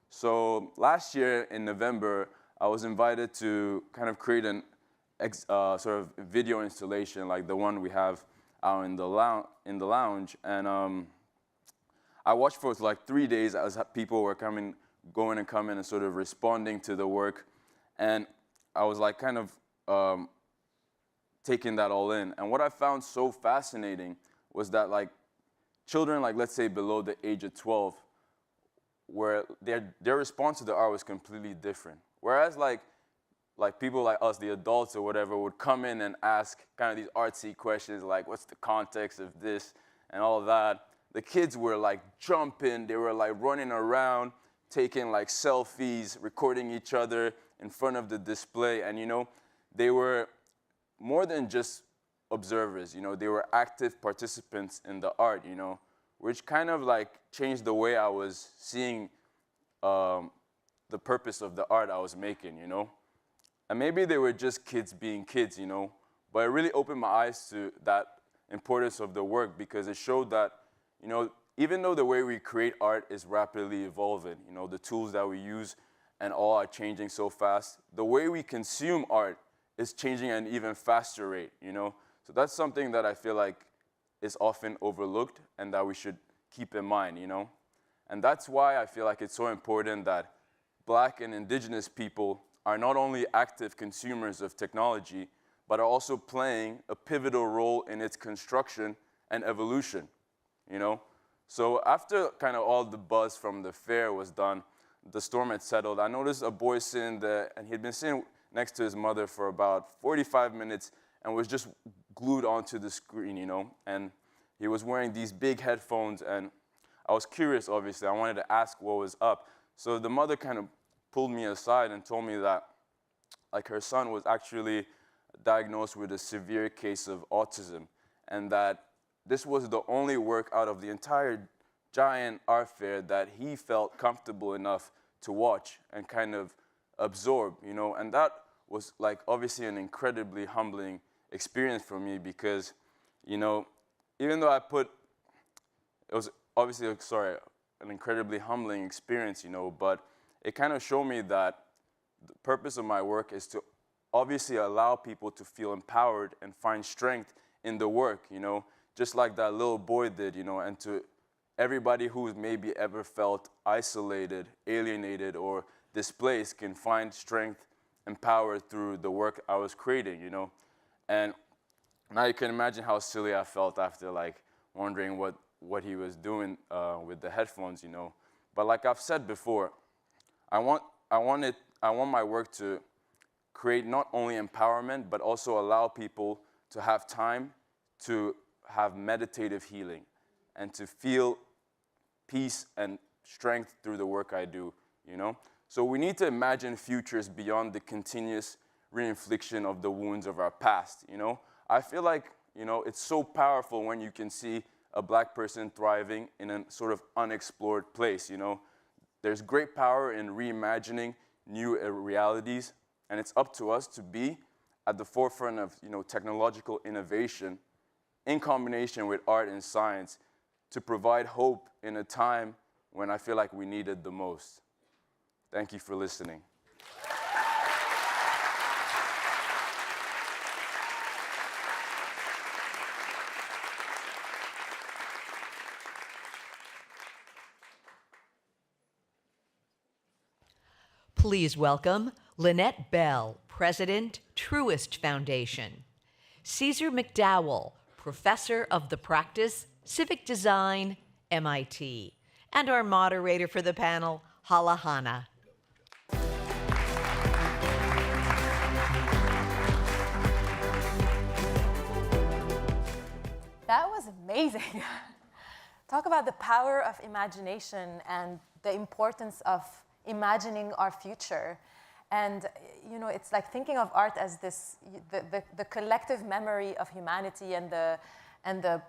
So last year in November, I was invited to kind of create an sort of video installation like the one we have out in the lounge. And I watched for 3 days as people were going and coming and sort of responding to the work. And I was kind of taking that all in. And what I found so fascinating was that children, let's say below the age of 12, where their response to the art was completely different. Whereas people like us, the adults or whatever, would come in and ask kind of these artsy questions like, what's the context of this and all of that. The kids were jumping, they were running around, taking selfies, recording each other in front of the display. And they were more than just observers, they were active participants in the art, which kind of changed the way I was seeing the purpose of the art I was making, And maybe they were just kids being kids, but it really opened my eyes to that importance of the work because it showed that, even though the way we create art is rapidly evolving, the tools that we use and all are changing so fast, the way we consume art is changing at an even faster rate, So that's something that I feel is often overlooked and that we should keep in mind, you know? And that's why I feel like it's so important that Black and Indigenous people are not only active consumers of technology, but are also playing a pivotal role in its construction and evolution, you know? So after kind of all the buzz from the fair was done, the storm had settled, I noticed a boy sitting there, and he'd been sitting next to his mother for about 45 minutes and was just glued onto the screen, you know? And he was wearing these big headphones, and I was curious, obviously. I wanted to ask what was up. So the mother kind of pulled me aside and told me that like her son was actually diagnosed with a severe case of autism, and that this was the only work out of the entire giant art fair that he felt comfortable enough to watch and kind of absorb, you know? And that was like obviously an incredibly humbling experience for me because, you know, even though it was obviously, an incredibly humbling experience, you know, but it kind of showed me that the purpose of my work is to obviously allow people to feel empowered and find strength in the work, you know, just like that little boy did, you know, and to everybody who's maybe ever felt isolated, alienated, or displaced can find strength and power through the work I was creating, you know. And now you can imagine how silly I felt after like wondering what he was doing with the headphones, you know. But like I've said before, I want my work to create not only empowerment, but also allow people to have time to have meditative healing and to feel peace and strength through the work I do, you know? So we need to imagine futures beyond the continuous reinfliction of the wounds of our past, you know? I feel like, you know, it's so powerful when you can see a Black person thriving in a sort of unexplored place, you know? There's great power in reimagining new realities, and it's up to us to be at the forefront of, you know, technological innovation in combination with art and science to provide hope in a time when I feel like we need it the most. Thank you for listening. Please welcome Lynette Bell, President, Truist Foundation. Caesar McDowell, Professor of the Practice, Civic Design, MIT. And our moderator for the panel, Hala Hana. That was amazing. Talk about the power of imagination and the importance of imagining our future. And, you know, it's like thinking of art as this, the collective memory of humanity and the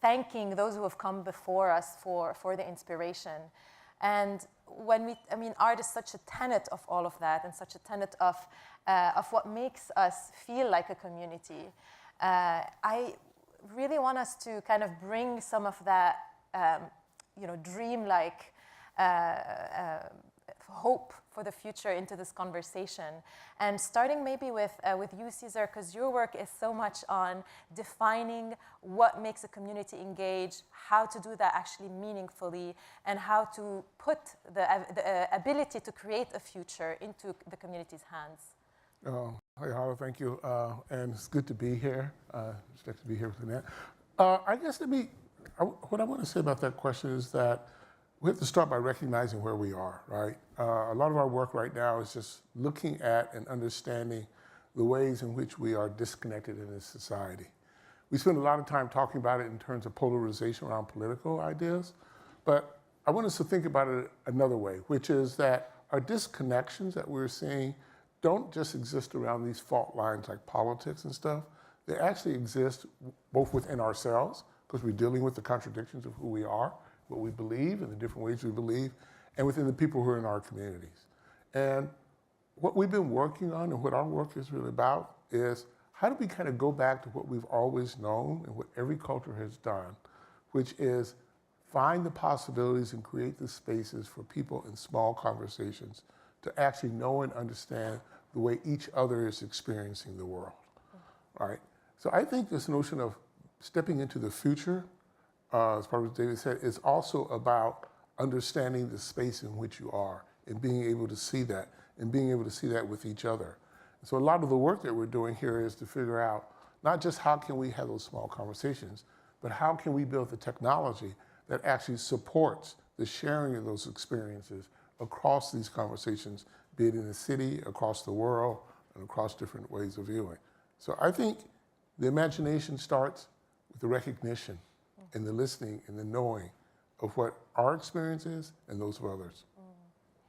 thanking those who have come before us for the inspiration. And art is such a tenet of all of that and such a tenet of what makes us feel like a community. I really want us to kind of bring some of that, dream-like hope for the future into this conversation. And starting maybe with you, Caesar, because your work is so much on defining what makes a community engage, how to do that actually meaningfully, and how to put the ability to create a future into the community's hands. Hi, Hala, thank you. And it's good to be here. It's good to be here with Lynette. I guess what I want to say about that question is that we have to start by recognizing where we are, right? A lot of our work right now is just looking at and understanding the ways in which we are disconnected in this society. We spend a lot of time talking about it in terms of polarization around political ideas, but I want us to think about it another way, which is that our disconnections that we're seeing don't just exist around these fault lines like politics and stuff. They actually exist both within ourselves, because we're dealing with the contradictions of who we are, what we believe, and the different ways we believe, and within the people who are in our communities. And what we've been working on and what our work is really about is how do we kind of go back to what we've always known and what every culture has done, which is find the possibilities and create the spaces for people in small conversations to actually know and understand the way each other is experiencing the world, right? So I think this notion of stepping into the future, as part of what David said, is also about understanding the space in which you are and being able to see that and being able to see that with each other. So a lot of the work that we're doing here is to figure out not just how can we have those small conversations, but how can we build the technology that actually supports the sharing of those experiences across these conversations, be it in the city, across the world, and across different ways of viewing. So I think the imagination starts with the recognition and the listening and the knowing of what our experience is and those of others.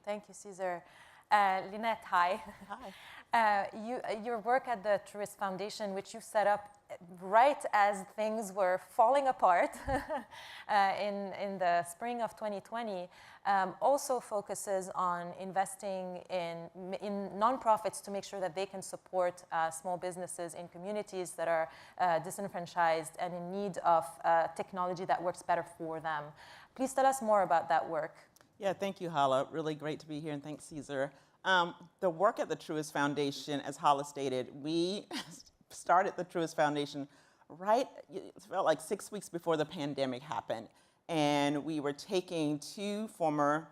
Thank you, Cesar. Lynette, hi. Hi. Your work at the Truist Foundation, which you set up right as things were falling apart in the spring of 2020, also focuses on investing in nonprofits to make sure that they can support small businesses in communities that are disenfranchised and in need of technology that works better for them. Please tell us more about that work. Yeah, thank you, Hala. Really great to be here, and thanks, Cesar. The work at the Truist Foundation, as Hala stated, we started the Truist Foundation it felt like 6 weeks before the pandemic happened. And we were taking two former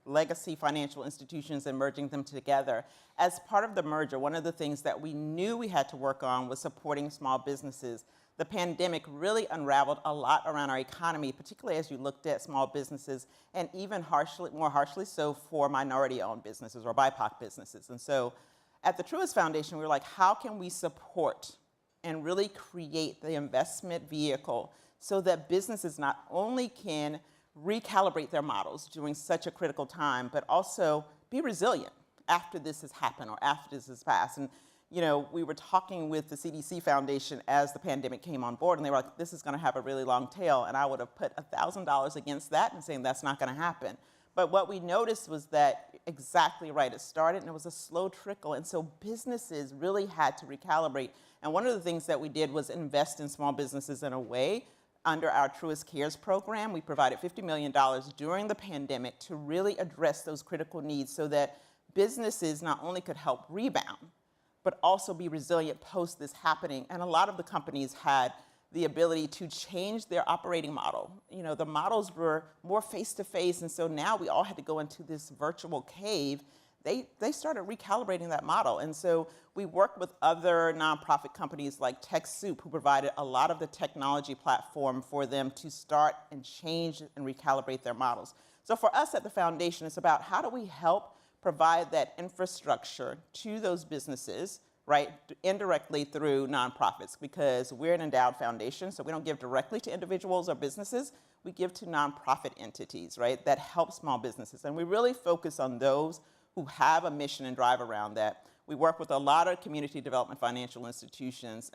legacy financial institutions and merging them together. As part of the merger, one of the things that we knew we had to work on was supporting small businesses. The pandemic really unraveled a lot around our economy, particularly as you looked at small businesses, and even more harshly so for minority-owned businesses or BIPOC businesses. And so at the Truist Foundation, we were like, how can we support and really create the investment vehicle so that businesses not only can recalibrate their models during such a critical time, but also be resilient after this has happened or after this has passed. And you know, we were talking with the CDC Foundation as the pandemic came on board, and they were like, this is going to have a really long tail. And I would have put $1,000 against that and saying that's not going to happen. But what we noticed was that exactly right. It started, and it was a slow trickle. And so businesses really had to recalibrate. And one of the things that we did was invest in small businesses in a way. Under our Truist Cares program, we provided $50 million during the pandemic to really address those critical needs so that businesses not only could help rebound, but also be resilient post this happening. And a lot of the companies had the ability to change their operating model. You know, the models were more face-to-face, and so now we all had to go into this virtual cave. They started recalibrating that model. And so we worked with other nonprofit companies like TechSoup, who provided a lot of the technology platform for them to start and change and recalibrate their models. So for us at the foundation, it's about how do we help provide that infrastructure to those businesses, right, indirectly through nonprofits, because we're an endowed foundation, so we don't give directly to individuals or businesses. We give to nonprofit entities, right, that help small businesses. And we really focus on those who have a mission and drive around that. We work with a lot of community development financial institutions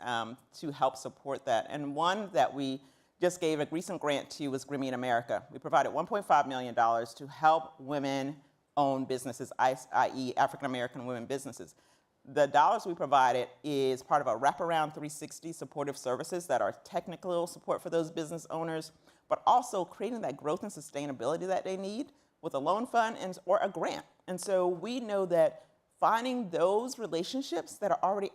to help support that. And one that we just gave a recent grant to was Green America. We provided $1.5 million to help women-owned businesses, i.e. African-American women businesses. The dollars we provided is part of a wraparound 360 supportive services that are technical support for those business owners, but also creating that growth and sustainability that they need with a loan fund or a grant. And so we know that finding those relationships that are already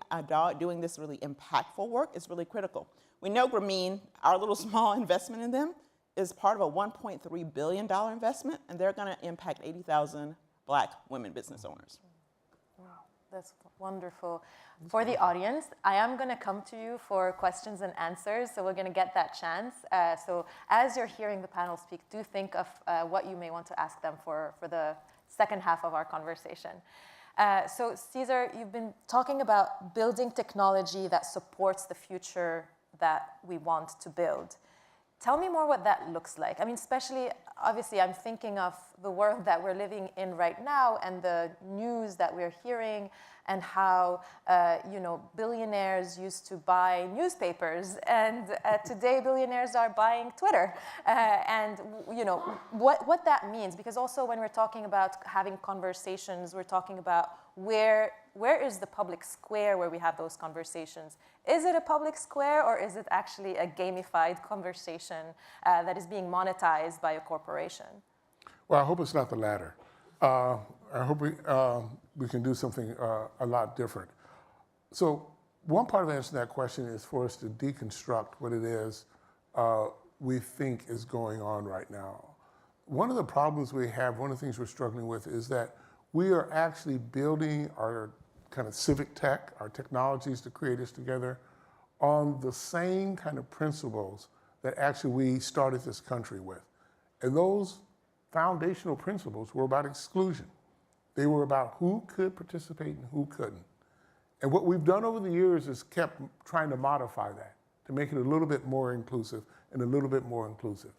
doing this really impactful work is really critical. We know Grameen, our little small investment in them, is part of a $1.3 billion investment, and they're going to impact 80,000 Black women business owners. Wow, that's wonderful. For the audience, I am going to come to you for questions and answers, so we're going to get that chance. So as you're hearing the panel speak, do think of what you may want to ask them for the second half of our conversation. So Cesar, you've been talking about building technology that supports the future that we want to build. Tell me more what that looks like. I mean, especially, obviously, I'm thinking of the world that we're living in right now and the news that we're hearing and how, billionaires used to buy newspapers, and today billionaires are buying Twitter. And, what that means, because also when we're talking about having conversations, we're talking about where is the public square where we have those conversations? Is it a public square, or is it actually a gamified conversation that is being monetized by a corporation? Well, I hope it's not the latter. I hope we can do something a lot different. So one part of answering that question is for us to deconstruct what it is we think is going on right now. One of the problems we have, one of the things we're struggling with is that we are actually building our kind of civic tech, our technologies to create us together on the same kind of principles that actually we started this country with. And those foundational principles were about exclusion. They were about who could participate and who couldn't. And what we've done over the years is kept trying to modify that to make it a little bit more inclusive and a little bit more inclusive.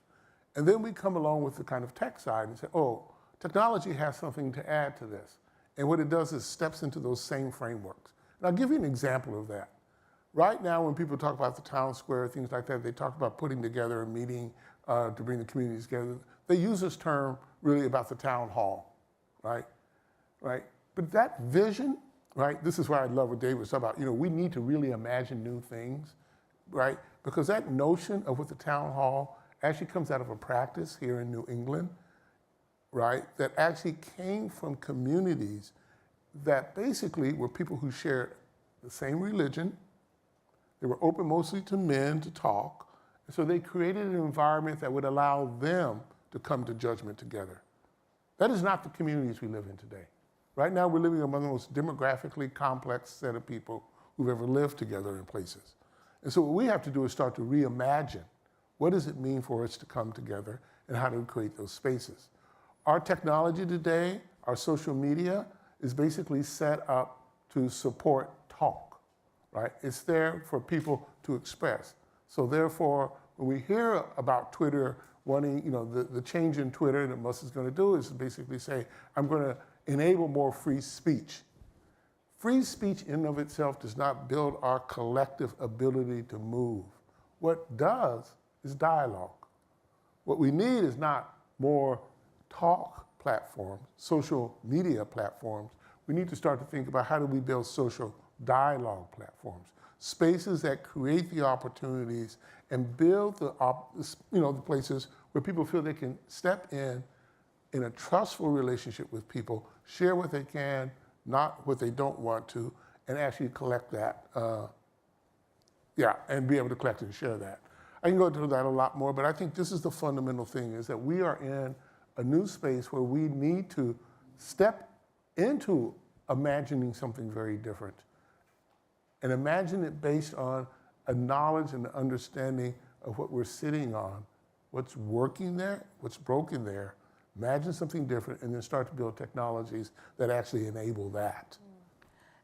And then we come along with the kind of tech side and say, oh, technology has something to add to this. And what it does is steps into those same frameworks. And I'll give you an example of that. Right now, when people talk about the town square, things like that, they talk about putting together a meeting to bring the communities together. They use this term really about the town hall, right? But that vision, right? This is why I love what David was talking about. We need to really imagine new things, right? Because that notion of what the town hall actually comes out of a practice here in New England, right? That actually came from communities that basically were people who shared the same religion. They were open mostly to men to talk. And so they created an environment that would allow them to come to judgment together. That is not the communities we live in today. Right now, we're living among the most demographically complex set of people who've ever lived together in places. And so what we have to do is start to reimagine what does it mean for us to come together and how do we create those spaces. Our technology today, our social media, is basically set up to support talk, right? It's there for people to express. So therefore, when we hear about Twitter wanting, the change in Twitter that Musk is going to do is basically say, I'm going to enable more free speech. Free speech in and of itself does not build our collective ability to move. What does is dialogue. What we need is not more talk platforms, social media platforms. We need to start to think about how do we build social dialogue platforms, spaces that create the opportunities and build the places where people feel they can step in a trustful relationship with people, share what they can, not what they don't want to, and actually collect that. And be able to collect and share that. I can go into that a lot more, but I think this is the fundamental thing, is that we are in a new space where we need to step into imagining something very different. And imagine it based on a knowledge and understanding of what we're sitting on, what's working there, what's broken there. Imagine something different and then start to build technologies that actually enable that.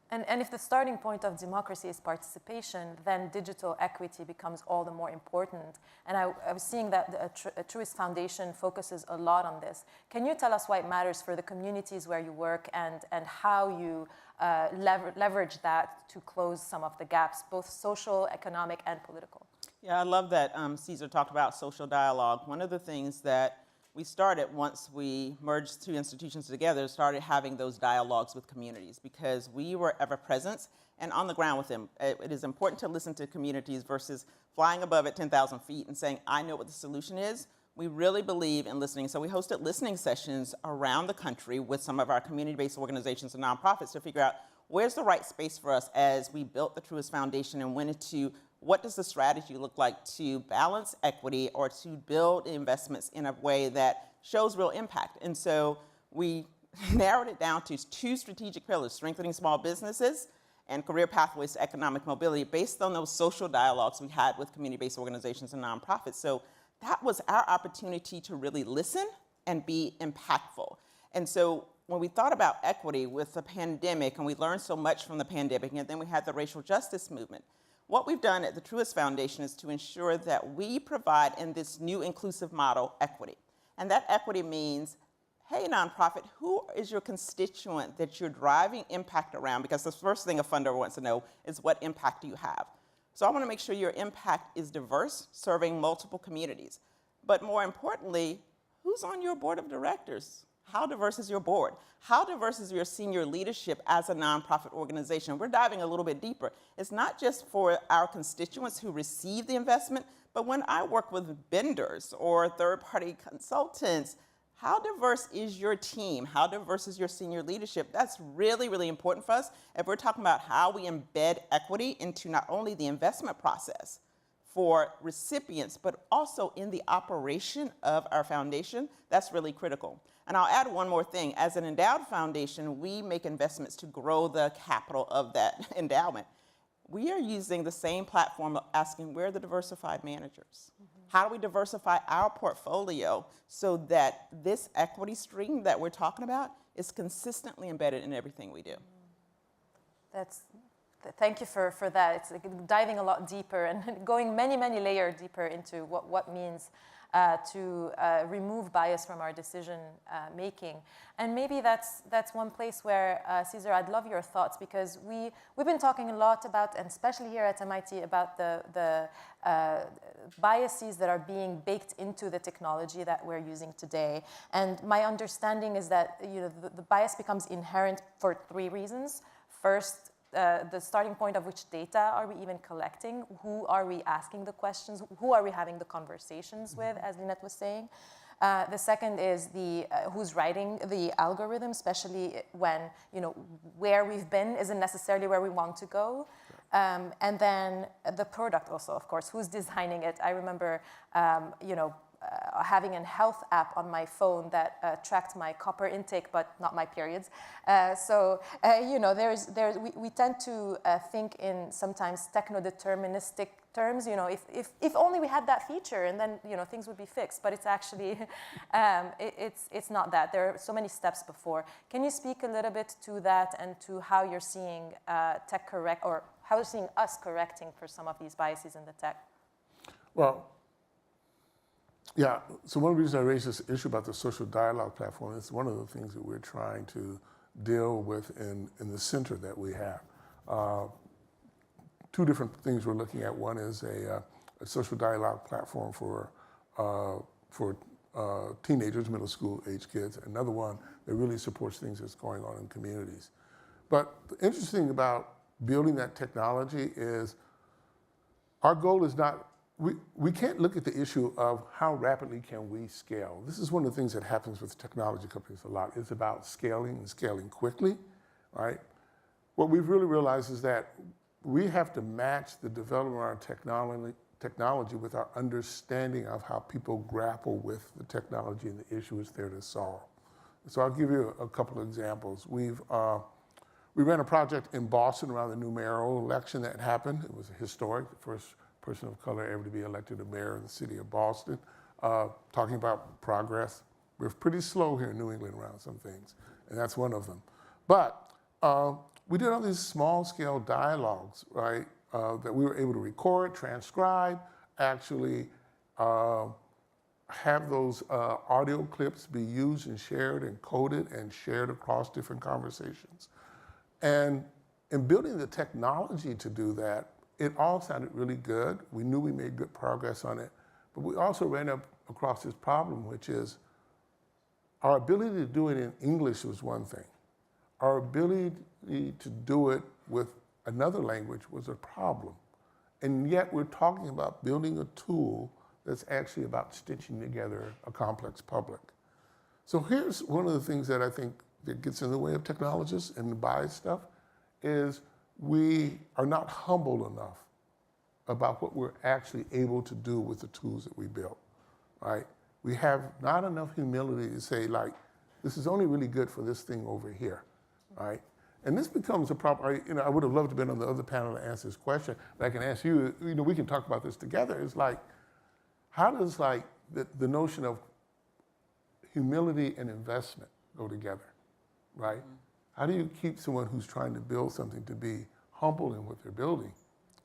And if the starting point of democracy is participation, then digital equity becomes all the more important. And I was seeing that the Truist Foundation focuses a lot on this. Can you tell us why it matters for the communities where you work and how you leverage that to close some of the gaps, both social, economic, and political? Yeah, I love that Cesar talked about social dialogue. One of the things that we started once we merged two institutions together, started having those dialogues with communities because we were ever present and on the ground with them. It is important to listen to communities versus flying above at 10,000 feet and saying, I know what the solution is. We really believe in listening. So we hosted listening sessions around the country with some of our community-based organizations and nonprofits to figure out where's the right space for us as we built the Truist Foundation and went into what does the strategy look like to balance equity or to build investments in a way that shows real impact? And so we narrowed it down to two strategic pillars, strengthening small businesses and career pathways to economic mobility based on those social dialogues we had with community-based organizations and nonprofits. So that was our opportunity to really listen and be impactful. And so when we thought about equity with the pandemic, and we learned so much from the pandemic, and then we had the racial justice movement, what we've done at the Truist Foundation is to ensure that we provide in this new inclusive model equity. And that equity means, hey, nonprofit, who is your constituent that you're driving impact around? Because the first thing a funder wants to know is what impact do you have? So I want to make sure your impact is diverse, serving multiple communities. But more importantly, who's on your board of directors? How diverse is your board? How diverse is your senior leadership as a nonprofit organization? We're diving a little bit deeper. It's not just for our constituents who receive the investment, but when I work with vendors or third-party consultants, how diverse is your team? How diverse is your senior leadership? That's really, really important for us if we're talking about how we embed equity into not only the investment process for recipients, but also in the operation of our foundation. That's really critical. And I'll add one more thing. As an endowed foundation, we make investments to grow the capital of that endowment. We are using the same platform of asking, where are the diversified managers? How do we diversify our portfolio so that this equity stream that we're talking about is consistently embedded in everything we do? Thank you for that. It's like diving a lot deeper and going many, many layers deeper into what means to remove bias from our decision making. And maybe that's one place where, Cesar, I'd love your thoughts, because we've been talking a lot about, and especially here at MIT, about the biases that are being baked into the technology that we're using today. And my understanding is that the bias becomes inherent for three reasons. First, the starting point of which data are we even collecting? Who are we asking the questions? Who are we having the conversations with, as Lynette was saying? The second is who's writing the algorithm, especially when where we've been isn't necessarily where we want to go. And then the product also, of course, who's designing it? I remember, having a health app on my phone that tracked my copper intake, but not my periods. We tend to think in sometimes techno-deterministic terms. If only we had that feature, and then things would be fixed. But it's actually it's not that. There are so many steps before. Can you speak a little bit to that and to how you're seeing tech correct, or how you're seeing us correcting for some of these biases in the tech? Well, yeah, so one of the reasons I raised this issue about the social dialogue platform is one of the things that we're trying to deal with in the center that we have. Two different things we're looking at. One is a social dialogue platform for teenagers, middle school age kids. Another one that really supports things that's going on in communities. But the interesting thing about building that technology is our goal is not, we can't look at the issue of how rapidly can we scale. This is one of the things that happens with technology companies a lot. It's about scaling and scaling quickly, right? What we've really realized is that we have to match the development of our technology with our understanding of how people grapple with the technology and the issue it's there to solve. So I'll give you a couple of examples. We ran a project in Boston around the new mayoral election that happened. It was historic, the first person of color ever to be elected a mayor in the city of Boston, talking about progress. We're pretty slow here in New England around some things, and that's one of them. But we did all these small-scale dialogues, right, that we were able to record, transcribe, actually have those audio clips be used and shared and coded and shared across different conversations. And in building the technology to do that, it all sounded really good. We knew we made good progress on it, but we also ran across this problem, which is our ability to do it in English was one thing. Our ability to do it with another language was a problem. And yet we're talking about building a tool that's actually about stitching together a complex public. So here's one of the things that I think that gets in the way of technologists and the bias stuff is we are not humble enough about what we're actually able to do with the tools that we built, right? We have not enough humility to say, like, this is only really good for this thing over here, right? And this becomes a problem. I would have loved to have been on the other panel to answer this question, but I can ask you, we can talk about this together. It's like, how does the notion of humility and investment go together, right? How do you keep someone who's trying to build something to be humble in what they're building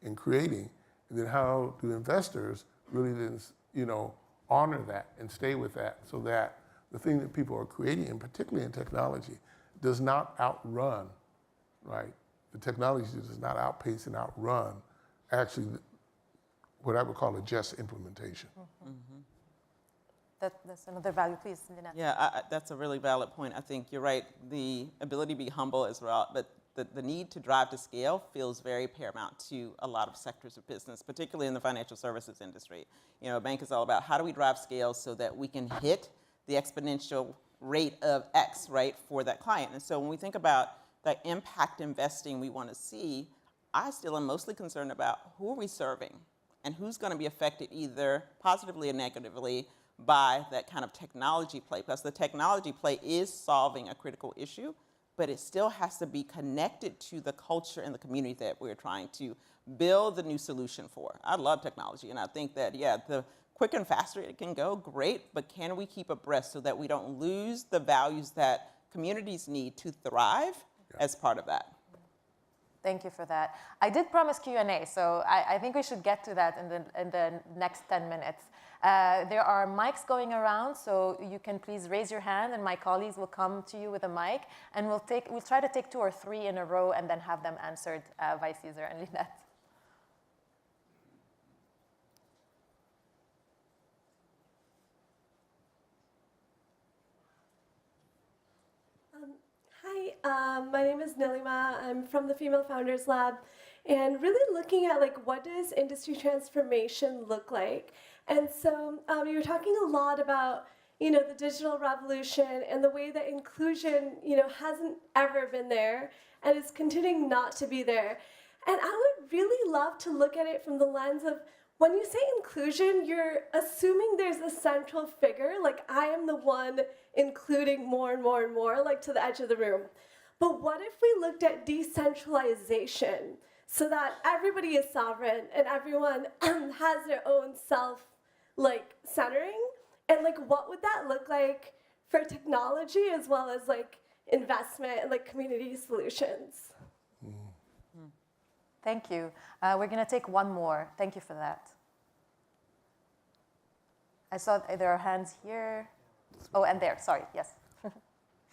and creating? And then how do investors really then, honor that and stay with that so that the thing that people are creating, and particularly in technology, does not outrun, right? The technology does not outpace and outrun actually what I would call a just implementation. That's another value, please, Lynette. Yeah, that's a really valid point. I think you're right. The ability to be humble is right, but the need to drive to scale feels very paramount to a lot of sectors of business, particularly in the financial services industry. A bank is all about how do we drive scale so that we can hit the exponential rate of X, right, for that client. And so when we think about the impact investing we want to see, I still am mostly concerned about who are we serving and who's going to be affected either positively or negatively by that kind of technology play. Because the technology play is solving a critical issue, but it still has to be connected to the culture and the community that we're trying to build the new solution for. I love technology, and I think that, yeah, the quicker and faster it can go, great, but can we keep abreast so that we don't lose the values that communities need to thrive as part of that? Thank you for that. I did promise Q&A, so I think we should get to that in the next 10 minutes. There are mics going around, so you can please raise your hand, and my colleagues will come to you with a mic, and we'll try to take 2 or 3 in a row and then have them answered by Cesar and Lynette. Hi, my name is Nilima. I'm from the Female Founders Lab, and really looking at like what does industry transformation look like. And so you were talking a lot about the digital revolution and the way that inclusion hasn't ever been there and is continuing not to be there. And I would really love to look at it from the lens of when you say inclusion, you're assuming there's a central figure, like I am the one including more and more and more, like to the edge of the room. But what if we looked at decentralization so that everybody is sovereign and everyone has their own self-centering? And like, what would that look like for technology as well as like investment and like community solutions? Thank you. We're going to take one more. Thank you for that. I saw there are hands here. Oh, and there. Sorry. Yes.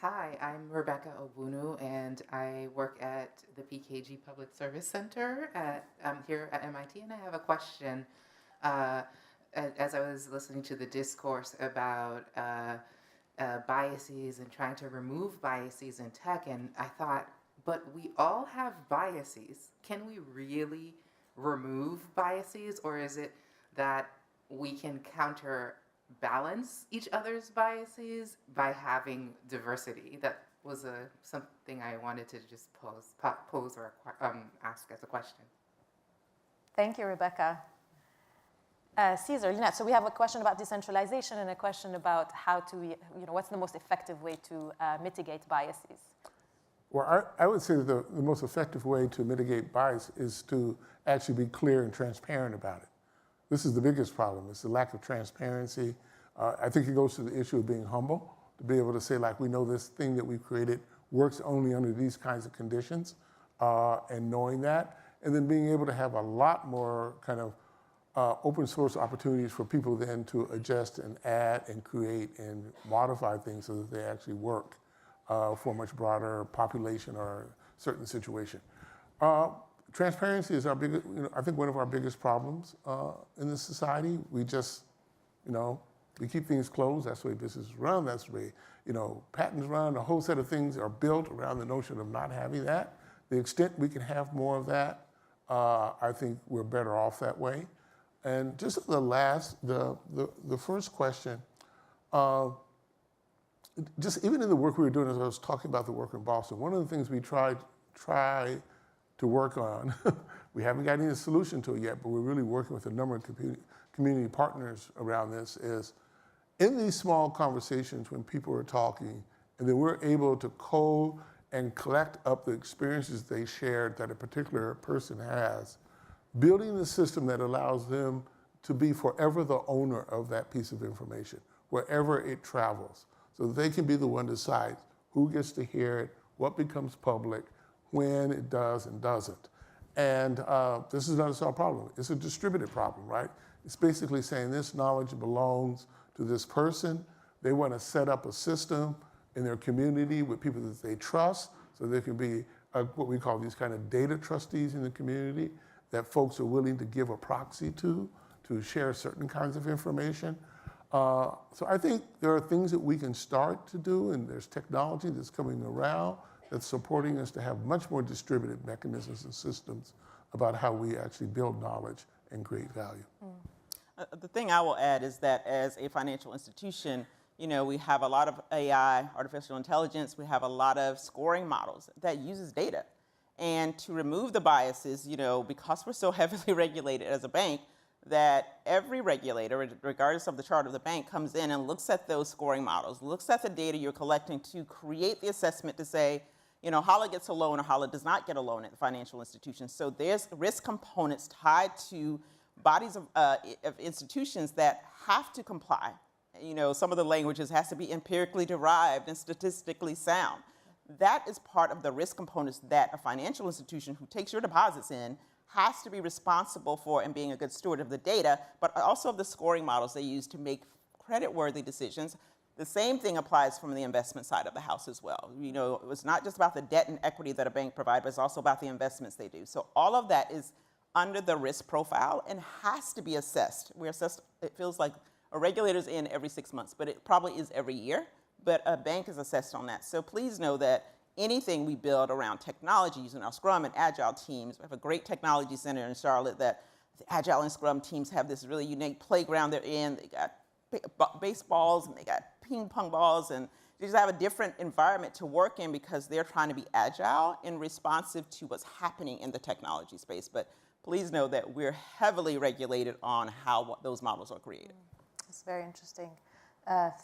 Hi, I'm Rebecca Obunu, and I work at the PKG Public Service Center here at MIT, and I have a question. As I was listening to the discourse about biases and trying to remove biases in tech, and I thought, but we all have biases. Can we really remove biases, or is it that we can counterbalance each other's biases by having diversity? That was something I wanted to just pose or ask as a question. Thank you, Rebecca. Cesar, Lynette, so we have a question about decentralization and a question about how to, what's the most effective way to mitigate biases? Well, I would say that the most effective way to mitigate bias is to actually be clear and transparent about it. This is the biggest problem. It's the lack of transparency. I think it goes to the issue of being humble, to be able to say, like, we know this thing that we've created works only under these kinds of conditions, and knowing that, and then being able to have a lot more kind of open source opportunities for people then to adjust and add and create and modify things so that they actually work for a much broader population or a certain situation. Transparency is our biggest, I think one of our biggest problems in this society. We just, we keep things closed. That's the way businesses run. That's the way, patents run. A whole set of things are built around the notion of not having that. The extent we can have more of that, I think we're better off that way. And just the first question, just even in the work we were doing, as I was talking about the work in Boston, one of the things we try to work on, we haven't got any solution to it yet, but we're really working with a number of community partners around this, is in these small conversations when people are talking, and then we're able to cull and collect up the experiences they shared that a particular person has, building the system that allows them to be forever the owner of that piece of information, wherever it travels, so that they can be the one to decide who gets to hear it, what becomes public, when it does and doesn't. And this is not a solved problem. It's a distributed problem, right? It's basically saying this knowledge belongs to this person. They want to set up a system in their community with people that they trust, so there can be what we call these kind of data trustees in the community that folks are willing to give a proxy to share certain kinds of information. So I think there are things that we can start to do, and there's technology that's coming around that's supporting us to have much more distributed mechanisms and systems about how we actually build knowledge and create value. The thing I will add is that as a financial institution, we have a lot of AI, artificial intelligence, we have a lot of scoring models that uses data. And to remove the biases, because we're so heavily regulated as a bank, that every regulator, regardless of the charter of the bank, comes in and looks at those scoring models, looks at the data you're collecting to create the assessment to say, Hala gets a loan or Hala does not get a loan at the financial institution. So there's risk components tied to bodies of institutions that have to comply. Some of the languages has to be empirically derived and statistically sound. That is part of the risk components that a financial institution who takes your deposits in has to be responsible for in being a good steward of the data, but also of the scoring models they use to make credit-worthy decisions. The same thing applies from the investment side of the house as well. It's not just about the debt and equity that a bank provides, but it's also about the investments they do. So all of that is under the risk profile and has to be assessed. We're assessed, it feels like a regulator's in every 6 months, but it probably is every year. But a bank is assessed on that. So please know that anything we build around technology using our Scrum and Agile teams, we have a great technology center in Charlotte that the Agile and Scrum teams have this really unique playground they're in. They got baseballs and they got ping pong balls, and they just have a different environment to work in because they're trying to be agile and responsive to what's happening in the technology space. But please know that we're heavily regulated on how those models are created. That's very interesting.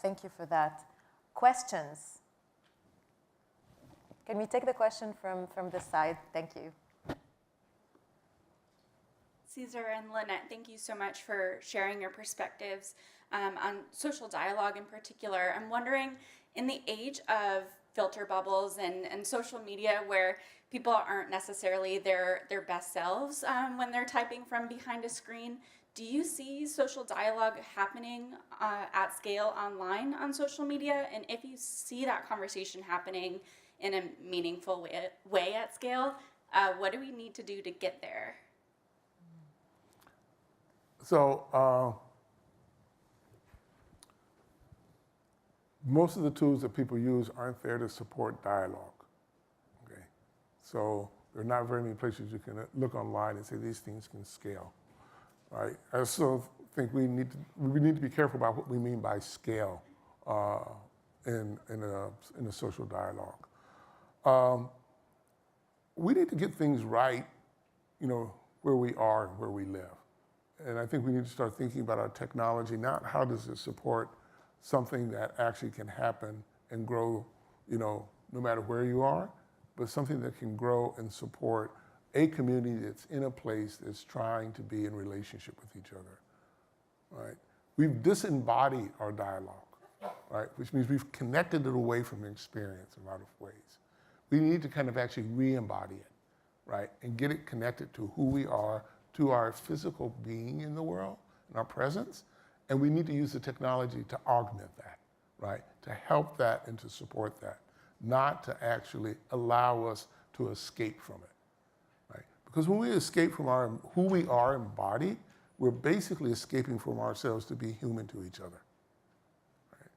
Thank you for that. Questions? Can we take the question from this side? Thank you. Cesar and Lynette, thank you so much for sharing your perspectives on social dialogue in particular. I'm wondering, in the age of filter bubbles and social media where people aren't necessarily their best selves when they're typing from behind a screen, do you see social dialogue happening at scale online on social media? And if you see that conversation happening in a meaningful way at scale, what do we need to do to get there? So most of the tools that people use aren't there to support dialogue. Okay, so there are not very many places you can look online and say these things can scale. Right. I also think we need to be careful about what we mean by scale in a social dialogue. We need to get things right, where we are and where we live. And I think we need to start thinking about our technology, not how does it support something that actually can happen and grow, no matter where you are, but something that can grow and support a community that's in a place that's trying to be in relationship with each other, right? We've disembodied our dialogue, right? Which means we've connected it away from the experience in a lot of ways. We need to kind of actually re-embody it, right? And get it connected to who we are, to our physical being in the world, and our presence. And we need to use the technology to augment that, right? To help that and to support that, not to actually allow us to escape from it. Because when we escape from who we are embodied, we're basically escaping from ourselves to be human to each other. Right?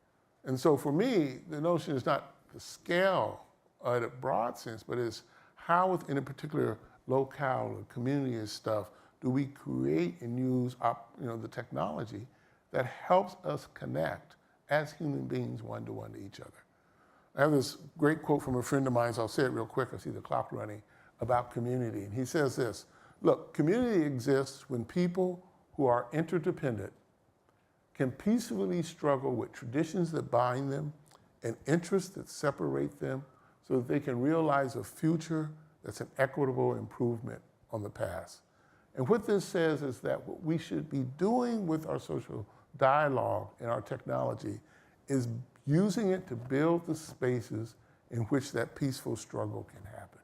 And so for me, the notion is not the scale in a broad sense, but is how within a particular locale or community and stuff do we create and use the technology that helps us connect as human beings one-to-one to each other. I have this great quote from a friend of mine, so I'll say it real quick. I see the clock running. About community. And he says this, look, community exists when people who are interdependent can peacefully struggle with traditions that bind them and interests that separate them so that they can realize a future that's an equitable improvement on the past. And what this says is that what we should be doing with our social dialogue and our technology is using it to build the spaces in which that peaceful struggle can happen.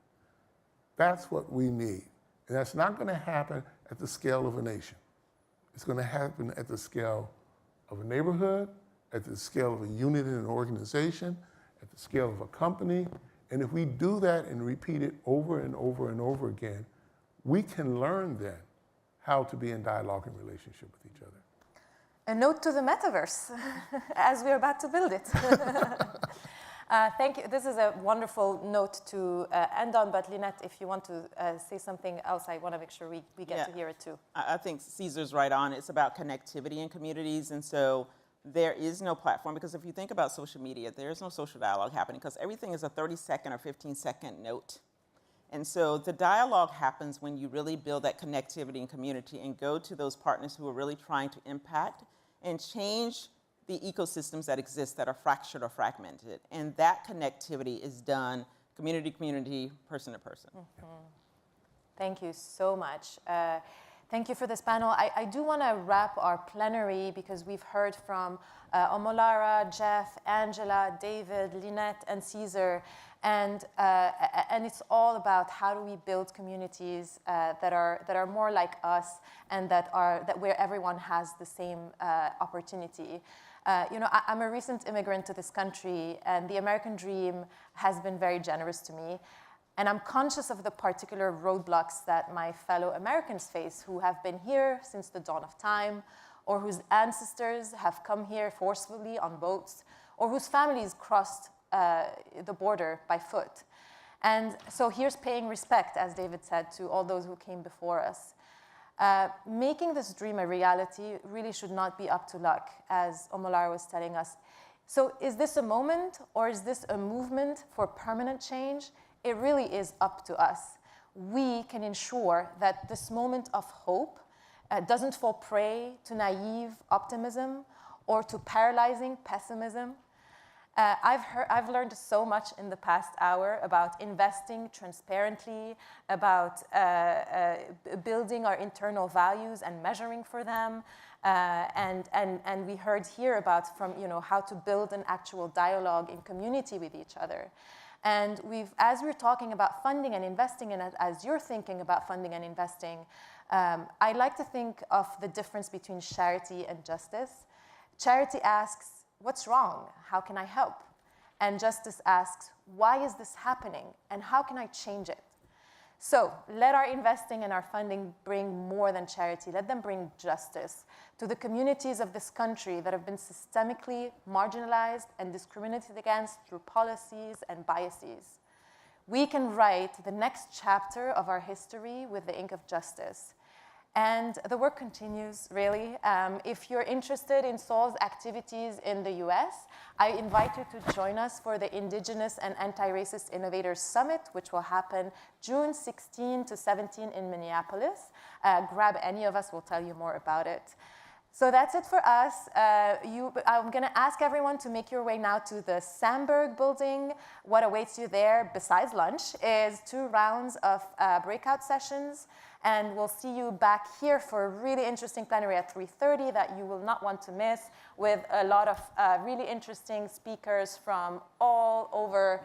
That's what we need. And that's not going to happen at the scale of a nation. It's going to happen at the scale of a neighborhood, at the scale of a unit in an organization, at the scale of a company. And if we do that and repeat it over and over and over again, we can learn then how to be in dialogue and relationship with each other. A note to the metaverse as we're about to build it. Thank you. This is a wonderful note to end on, but Lynette, if you want to say something else, I want to make sure we get to hear it too. I think Cesar's right on. It's about connectivity in communities, and so there is no platform, because if you think about social media, there is no social dialogue happening because everything is a 30-second or 15-second note. And so the dialogue happens when you really build that connectivity and community and go to those partners who are really trying to impact and change the ecosystems that exist that are fractured or fragmented. And that connectivity is done community to community, person to person. Thank you so much. Thank you for this panel. I do want to wrap our plenary because we've heard from Omolara, Jeff, Angela, David, Lynette, and Caesar. And it's all about how do we build communities that are more like us and that where everyone has the same opportunity. I'm a recent immigrant to this country, and the American dream has been very generous to me. And I'm conscious of the particular roadblocks that my fellow Americans face who have been here since the dawn of time, or whose ancestors have come here forcefully on boats, or whose families crossed the border by foot. And so here's paying respect, as David said, to all those who came before us. Making this dream a reality really should not be up to luck, as Omolara was telling us. So is this a moment, or is this a movement for permanent change? It really is up to us. We can ensure that this moment of hope doesn't fall prey to naive optimism or to paralyzing pessimism. I've learned so much in the past hour about investing transparently, about building our internal values and measuring for them, and we heard here about how to build an actual dialogue in community with each other. And as we're talking about funding and investing, and as you're thinking about funding and investing, I like to think of the difference between charity and justice. Charity asks, what's wrong? How can I help? And justice asks, why is this happening? And how can I change it? So let our investing and our funding bring more than charity. Let them bring justice to the communities of this country that have been systemically marginalized and discriminated against through policies and biases. We can write the next chapter of our history with the ink of justice. And the work continues, really. If you're interested in Sol's activities in the US, I invite you to join us for the Indigenous and Anti-Racist Innovators Summit, which will happen June 16 to 17 in Minneapolis. Grab any of us, we'll tell you more about it. So that's it for us. I'm going to ask everyone to make your way now to the Sandberg building. What awaits you there, besides lunch, is 2 rounds of breakout sessions. And we'll see you back here for a really interesting plenary at 3:30 that you will not want to miss, with a lot of really interesting speakers from all over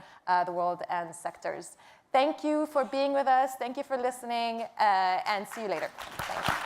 the world and sectors. Thank you for being with us. Thank you for listening, and see you later. Thanks.